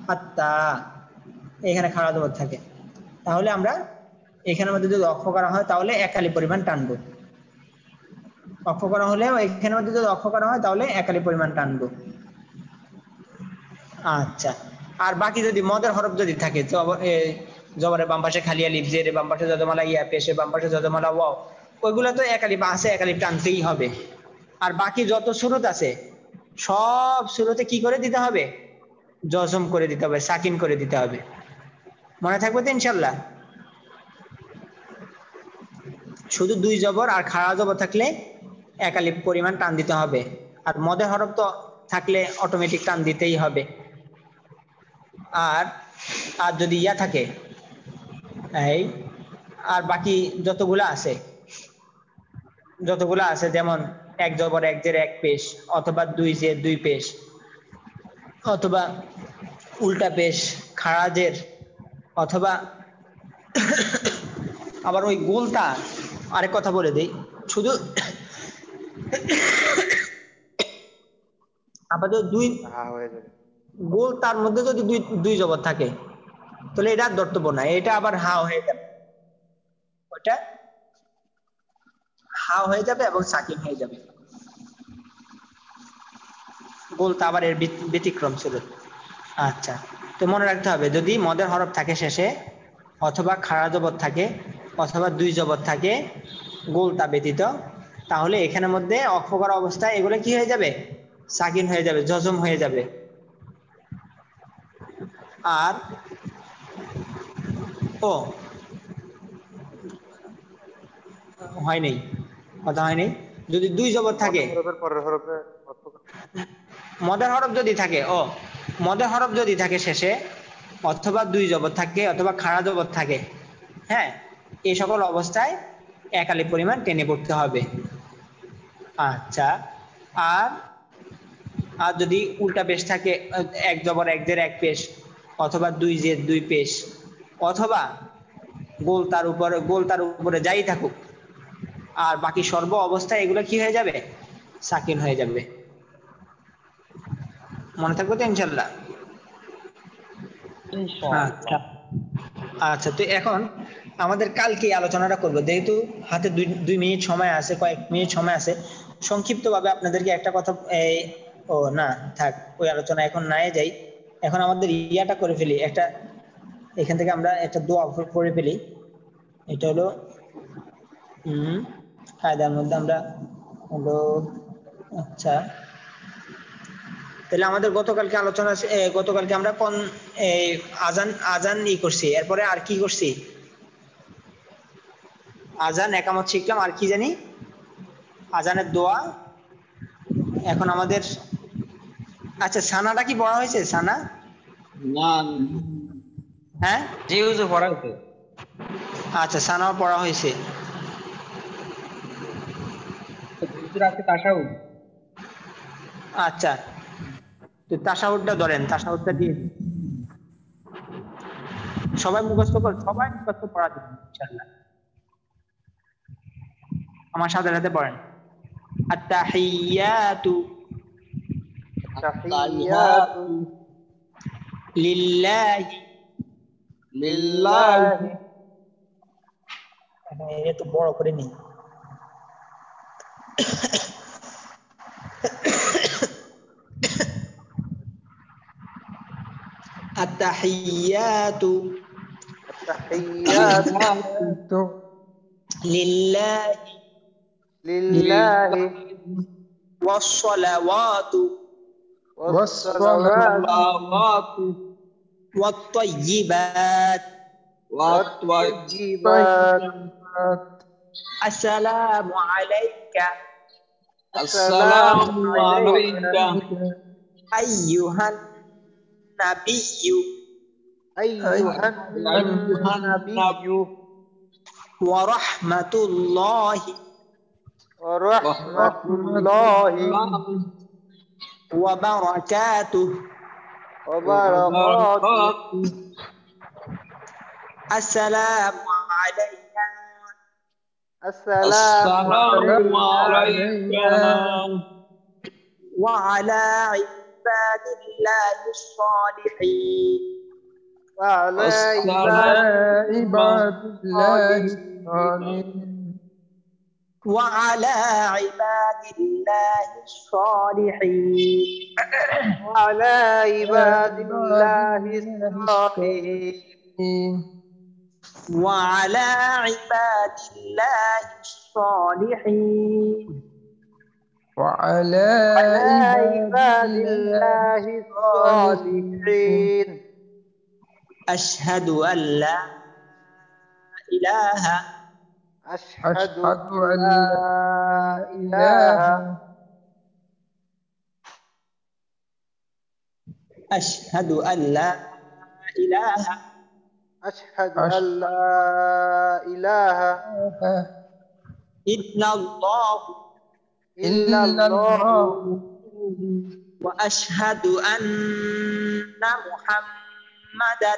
Speaker 1: হাত্তা, এখানে খাড়া জবর থাকে, তাহলে আমরা এখানের মধ্যে যদি অক্ষ করা হয় তাহলে একালি পরিমাণ টানবো। অক্ষ করা হলেও এখানের মধ্যে যদি অক্ষ করা হয় তাহলে একালি পরিমাণ টানবো। আচ্ছা, আর বাকি যদি মদের হরফ যদি থাকে, জবরের বাম পাশে খালি আলিফ, জেরে বাম পাশে যদমালা ইয়া, পেশে বাম পাশে যদমালা ওয়াও, ওইগুলো তো একালি বা আছে, একালি টানতেই হবে। আর বাকি যত সুরত আছে সব সুরতে কি করে দিতে হবে? জজম করে দিতে হবে, সাকিন করে দিতে হবে। মনে থাকবে তো ইনশাল্লাহ? শুধু 2 জবর আর খাড়া জবর থাকলে একালি পরিমাণ টান দিতে হবে। আর মদের হরফ তো থাকলে অটোমেটিক টান দিতেই হবে। আর যদি ইয়া থাকে, এই আর বাকি যতগুলা আছে যেমন 1 জবর 1 জের 1 পেশ অথবা 2 জের 2 পেশ অথবা উল্টা পেশ খাড়া জের অথবা আবার ওই গোলতা। আরেক কথা বলে দেই, শুধু আপাতত 2
Speaker 2: হয়ে যাবে
Speaker 1: গোল, তার মধ্যে যদি 2 জবর থাকে তাহলে এটা ধর্তব্য না, এটা আবার হা হয়ে যাবে, ওটা হা হয়ে যাবে এবং সাকিন হয়ে যাবে। গোলতা আবার এর ব্যতিক্রম ছিল। আচ্ছা, তো মনে রাখতে হবে যদি মদের হরফ থাকে শেষে অথবা খাড়া জবর থাকে অথবা 2 জবর থাকে গোলতা ব্যতীত, তাহলে এখানের মধ্যে অক্ষ করা অবস্থায় এগুলো কি হয়ে যাবে? সাকিন হয়ে যাবে, জজম হয়ে যাবে। আর হয় নাই, কথা হয় নাই। যদি 2 জবর থাকে, মদের হরফ যদি থাকে, মদের হরফ যদি থাকে শেষে অথবা 2 জবর থাকে অথবা খাড়া জবর থাকে, হ্যাঁ, এই সকল অবস্থায় একালি পরিমাণ টেনে পড়তে হবে। আচ্ছা, আর আর যদি উল্টা পেশ থাকে, এক জবর এক জের এক পেশ, অথবা দুই জের দুই পেশ, অথবা গোল তার উপরে যাই থাকুক, আর বাকি সর্ব অবস্থায় এগুলো কি হয়ে যাবে? সাকিন হয়ে যাবে। মনে থাকবে তো ইনশাল্লাহ? আচ্ছা আচ্ছা, তো এখন আমাদের কালকে আলোচনাটা করবো, যেহেতু হাতে 2 মিনিট সময় আছে, কয়েক মিনিট সময় আছে, সংক্ষিপ্ত ভাবে আপনাদেরকে একটা কথা, ও না থাক, ওই আলোচনা এখন নাই যাই, এখন আমাদের ইয়াটা করে ফেলি, একটা এখান থেকে আমরা একটা দোয়া করে ফেলি। এটা হলো কায়দার মধ্যে আমরা হলো, আচ্ছা তাহলে আমাদের গতকালকে আলোচনা, গতকালকে আমরা কোন আজান করছি, এরপরে আর কি করছি? আজান একামত শিখলাম, আর কি জানি? আজানের দোয়া। এখন আমাদের আচ্ছা, সানাটা কি পড়া হয়েছে? সানা
Speaker 7: না,
Speaker 1: হ্যাঁ
Speaker 7: জি হুজুর পড়া হয়েছে।
Speaker 1: আচ্ছা, সানাও পড়া হয়েছে।
Speaker 7: হুজুর আছে তাশাহুদ।
Speaker 1: আচ্ছা, তো তাশাহুদটা ধরেন, তাশাহুদটা দিয়ে সবাই মুখস্থ পড়া যাবে ইনশাআল্লাহ। আমার সাথে সাথে পড়েন। আত-তাহিয়াতু লিল্লাহি এত বড় করে নি। التحيات لله والصلوات والطيبات السلام عليك أيها النبي ورحمة الله وبركاته السلام علينا وعلى عباد الله الصالحين وعلى عباد الله الصالحين وعلى عباد الله الصالحين
Speaker 4: وعلى عباد الله الصالحين
Speaker 1: أشهد أن لا إله
Speaker 4: أشهد أن لا إله
Speaker 1: أشهد أن لا إله إلا الله وأشهد أن محمدا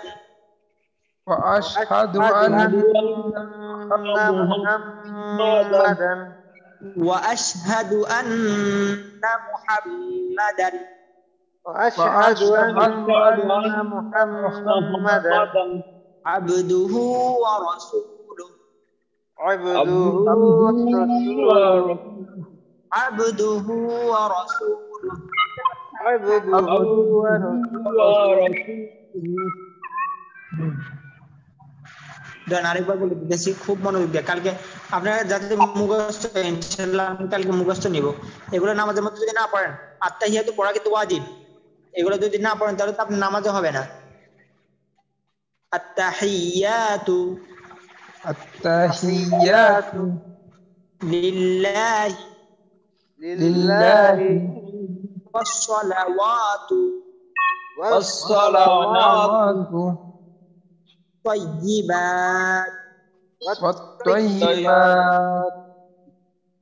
Speaker 4: وأشهد أن محمدا
Speaker 1: وأشهد أن محمدا عبده ورسوله আরেকবার বলে দিতেছি, খুব মনোযোগ দিয়ে কালকে আপনারা যাতে মুখস্থ, ইনশাআল্লাহ আমি কালকে মুখস্থ নিব। এগুলো নামাজের মধ্যে যদি না পড়েন, আত্তাহিয়াতু পড়া কিন্তু ওয়াজিব, এগুলো যদি না পড়েন তাহলে তো আপনার নামাজও হবে না। আত্তাহিয়াতু লিল্লাহি ওয়াসসালাওয়াতু طيبات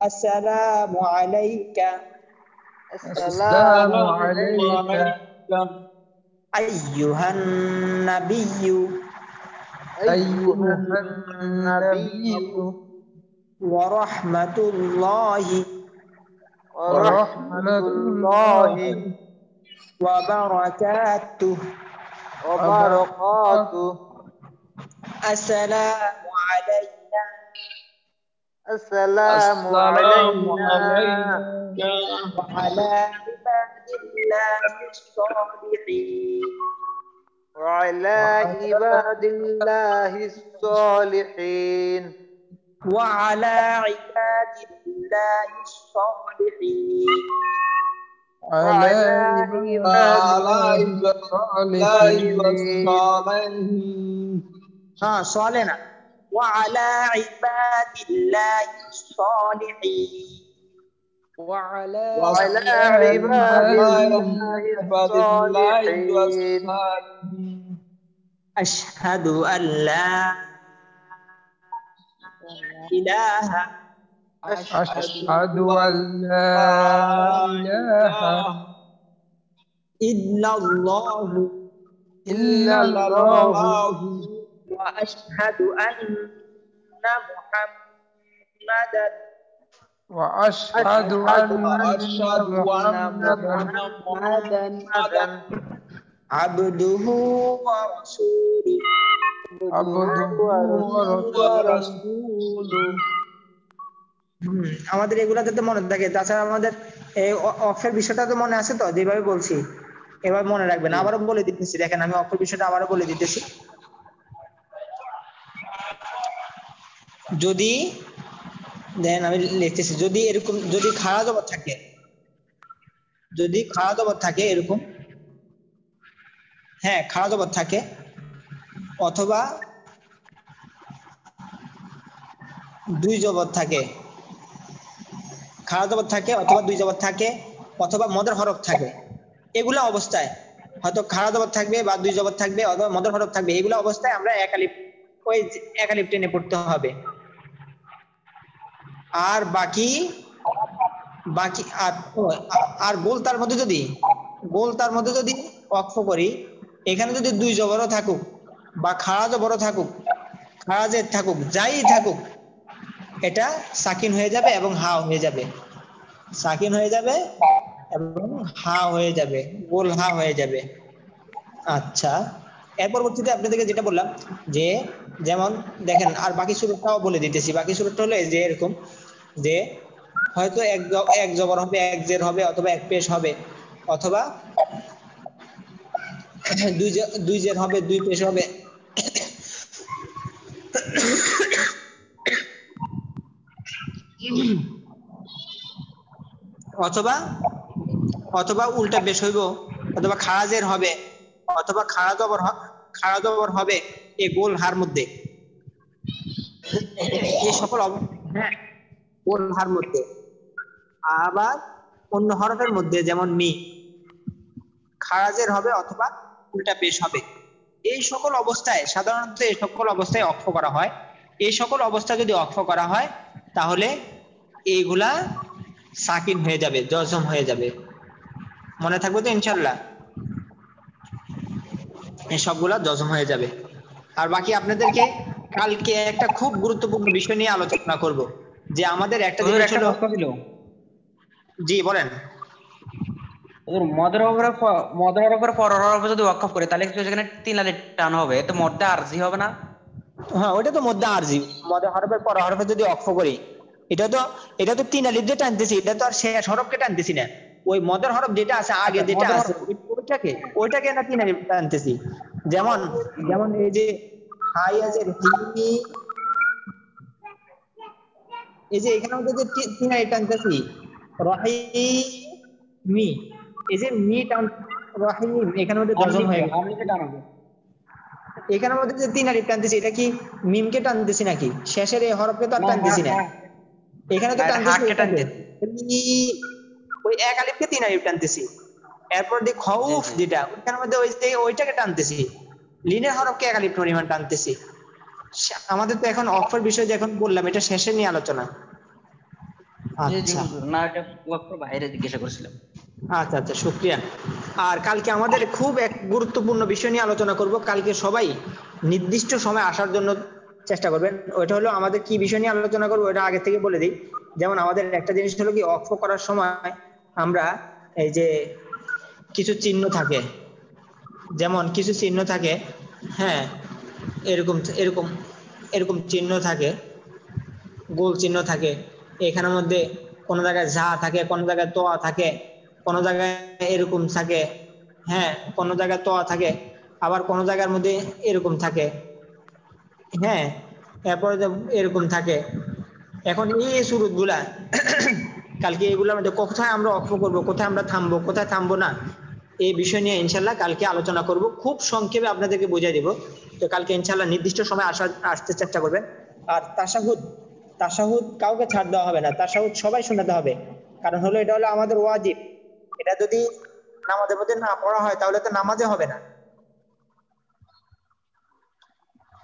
Speaker 1: আসসালামু আলাইকা
Speaker 4: السلام عليك
Speaker 1: আইয়ুহান নাবিয়্যু
Speaker 4: أيها النبي
Speaker 1: ওয়া রাহমাতুল্লাহি
Speaker 4: ورحمة الله
Speaker 1: ওয়া বারাকাতুহু
Speaker 4: وبركاته
Speaker 1: আসসালামু আলাইনা
Speaker 4: السلام علينا
Speaker 1: وعلى عباد الله الصالحين
Speaker 4: وعلى عباد الله الصالحين
Speaker 1: وعلى عباد الله الصالحين
Speaker 4: وعلى عباد الله الصالحين
Speaker 1: हाँ صالحنا وعلى عباد الله الصالحين
Speaker 4: وعلى عباد الله الصالحين
Speaker 1: أشهد أن لا إله
Speaker 4: أشهد أن لا إله
Speaker 1: إلا الله
Speaker 4: إلا الله
Speaker 1: وأشهد أن محمدا
Speaker 4: وأشهد أن محمدا
Speaker 1: عبده ورسوله
Speaker 4: عبده ورسوله
Speaker 1: আমাদের এগুলাতে তো মনে থাকে। তাছাড়া আমাদের এই অক্ষের বিষয়টা তো মনে আছে তো, যেভাবে বলছি এবার মনে রাখবেন। আবারও বলে দিতেছি, দেখেন আমি অক্ষর বিষয়টা আবারও বলে দিতেছি। যদি দেন আমি লিখতেছি, যদি এরকম, যদি খাড়া জবর থাকে, যদি খাড়া জবর থাকে এরকম, হ্যাঁ খাড়া জবর থাকে, অথবা দুই জবর থাকে, খাড়া জবর থাকে অথবা দুই জবর থাকে অথবা মদের হরফ থাকে, এগুলা অবস্থায় হয়তো খাড়া জবর থাকবে বা দুই জবর থাকবে অথবা মদের হরফ থাকবে, এগুলা অবস্থায় আমরা এক আলিফ, ওই এক আলিফ টেনে পড়তে হবে। আর বাকি বাকি আর গোলতার মধ্যে যদি ওয়াকফ করি, এখানে যদি দুই জবরও থাকুক বা খাড়া জবরও থাকুক, খাড়া জের থাকুক, যাই থাকুক, এটা সাকিন হয়ে যাবে এবং হা হয়ে যাবে, সাকিন হয়ে যাবে এবং হা হয়ে যাবে, গোল হা হয়ে যাবে। আচ্ছা, এর পরবর্তীতে আপনাদেরকে যেটা বললাম যে যেমন দেখেন, আর বাকি সূরাটাও বলে দিতেছি। বাকি সূরাটা হলো যে এরকম, যে হয়তো এক জবর হবে, এক জের হবে, অথবা এক পেশ হবে, অথবা দুই জের হবে, দুই পেশ হবে, অথবা উল্টা পেশ হইব, অথবা খাড়া জের হবে, অথবা খাড়া জবর হবে এই গোল হার মধ্যে, এই সকল হ্যাঁ গোল হার মধ্যে। আবার অন্য হরফের মধ্যে যেমন মি, খাড়া জের হবে অথবা উল্টা পেশ হবে। এই সকল অবস্থায় সাধারণত এই সকল অবস্থায় অক্ষ করা হয়। এই সকল অবস্থায় যদি অক্ষ করা হয় তাহলে এইগুলা সাকিন হয়ে যাবে, জজম হয়ে যাবে। মনে থাকবে তো ইনশাল্লাহ? এই সবগুলা জজম হয়ে যাবে। আর বাকি আপনাদেরকে কালকে একটা খুব গুরুত্বপূর্ণ বিষয় নিয়ে আলোচনা করব, যে আমাদের একটা জিনিস হলো, জি বলেন।
Speaker 5: মদের উপরে পরের হরফে যদি ওয়াকফ করে তাহলে সেখানে তিন আলিফ টান হবে, তো মধ্যে আরজি হবে না?
Speaker 1: হ্যাঁ, ওইটা তো মধ্যে আরজি, মদের হরফের পর হরফে যদি ওয়াকফ করি, এটা তো তিন আলিফ দিয়ে টানতেছি, এটা তো আর শেষ হরফকে টানতেছি না। ওই মদের হরফ যেটা আছে আগে, যেটা আছে ওইটাকে না তিন আলিফ টানতেছি। যেমন এই যে হাইয়াজের হি, এই যে এখানে মধ্যে যে তিন আলিফ টানতেছি, রহিমি, এই যে মি টান রহিম, এখানের মধ্যে জজম হয়ে গেছে। এখানের মধ্যে যে তিন আলিফ টানতেছি, এটা কি মিমকে টানতেছি নাকি? শেষের এই হরফকে তো আর টানতেছি না, এখানে তো টানতেছি ওই এক আলিফকে তিন আলিফ টানতেছি। এরপর যে খউফ যেটা, ওইখানের মধ্যে ওইটাকে টানতেছি, লিনের হরফকে এক আলিফ পরিমাণ টানতেছি। আমাদের তো এখন অক্ষর বিষয় যখন বললাম, এটা শেষে নিয়ে আলোচনা। আচ্ছা
Speaker 5: না এটা ওয়াক্ফ বাইরে জিজ্ঞাসা করছিলাম।
Speaker 1: আচ্ছা আচ্ছা, শুক্রিয়া। আর কালকে আমাদের খুব এক গুরুত্বপূর্ণ বিষয় নিয়ে আলোচনা করব। কালকে সবাই নির্দিষ্ট সময় আসার জন্য চেষ্টা করবেন। ওইটা হলো আমাদের কি বিষয় নিয়ে আলোচনা করবো ওটা আগে থেকে বলে দিই। যেমন আমাদের একটা জিনিস হলো কি, ওয়াকফ করার সময় আমরা এই যে কিছু চিহ্ন থাকে, যেমন কিছু চিহ্ন থাকে, হ্যাঁ এরকম এরকম এরকম চিহ্ন থাকে, গোল চিহ্ন থাকে। এখানের মধ্যে কোনো জায়গায় ঝা থাকে, কোনো জায়গায় তোয়া থাকে, কোনো জায়গায় এরকম থাকে, হ্যাঁ কোনো জায়গায় তোয়া থাকে, আবার কোনো জায়গার মধ্যে এরকম থাকে, হ্যাঁ এরপরে এরকম থাকে। এখন এই সুরত গুলা কালকে এগুলোর মধ্যে কোথায় আমরা অক্ষ করবো, কোথায় আমরা থামবো, কোথায় থামবো না, এই বিষয় নিয়ে ইনশাল্লাহ কালকে আলোচনা করব। খুব সংক্ষেপে আপনাদেরকে বুঝিয়ে দিব। তো কালকে ইনশাল্লাহ নির্দিষ্ট সময় আসতে চেষ্টা করবেন। আর তাশাহুদ, তাশাহুদ কাউকে ছাড় দেওয়া হবে না, তাশাহুদ সবাই শোনাতে হবে। কারণ হলো এটা হলো আমাদের ওয়াজিব। এটা যদি নামাজের মধ্যে না পড়া হয় তাহলে তো নামাজে হবে না।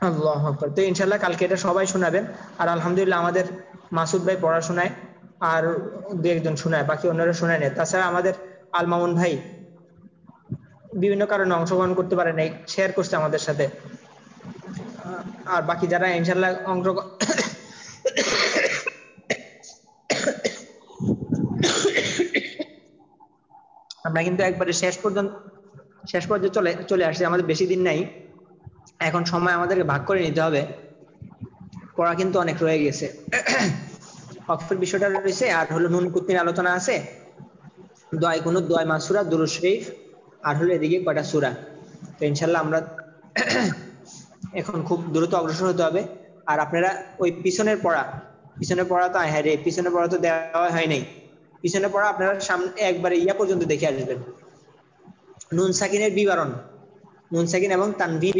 Speaker 1: আল্লাহু আকবার। তো ইনশাল্লাহ কালকে এটা সবাই শোনাবেন। আর আলহামদুলিল্লাহ আমাদের মাসুদ ভাই পড়াশোনায় আর দু একজন শোনায়, বাকি অন্যরা শোনায় না। তাছাড়া আমাদের আল মামুন ভাই বিভিন্ন কারণে অংশগ্রহণ করতে পারে নাই, শেয়ার করছে আমাদের সাথে। আর বাকি যারা ইনশাল্লাহ আমরা কিন্তু একবারে শেষ পর্যন্ত চলে আসছে। আমাদের বেশি দিন নাই, এখন সময় আমাদেরকে ভাগ করে নিতে হবে। পড়া কিন্তু অনেক রয়ে গেছে। ওয়াকফের বিষয়টা রয়েছে, আর হলো নুন কুতনির আলোচনা আছে, দোয়া কুনুত, দোয়া মাসুরা, দুরূদ শরীফ, আর হলো এদিকে কয়টা সূরা। তো ইনশাআল্লাহ আমরা এখন খুব দ্রুত অগ্রসর হতে হবে। আর আপনারা ওই পিছনের পড়া তো হ্যাঁ রে, পিছনের পড়া তো দেওয়া হয় নাই। পিছনের পড়া আপনারা সামনে একবারে পর্যন্ত দেখে আসবেন। নুন সাকিনের বিবরণ, নুন সাকিন এবং তানবীর।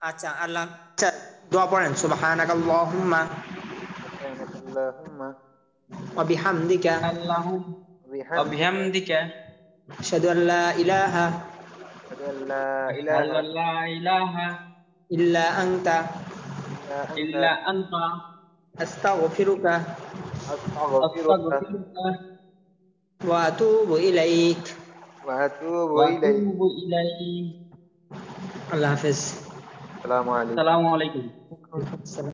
Speaker 1: আচ্ছা আল্লাহ, আচ্ছা দোয়া পড়েন। সুবহানাকাল্লাহুম্মা ওয়া বিহামদিকা
Speaker 7: আল্লাহুম্মা বিহামদিকা
Speaker 1: আশহাদু আল্লা ইলাহা
Speaker 7: আশহাদু আল্লা ইলাহা
Speaker 1: ইল্লা আনতা আস্তাগফিরুকা
Speaker 7: আস্তাগফিরুকা
Speaker 1: ওয়া আতুবু ইলাইক।
Speaker 7: ওয়া আতুবু ইলাইক।
Speaker 1: আল্লাহ হাফেজ।
Speaker 2: আসসালামু আলাইকুম।
Speaker 7: আসসালামু আলাইকুম।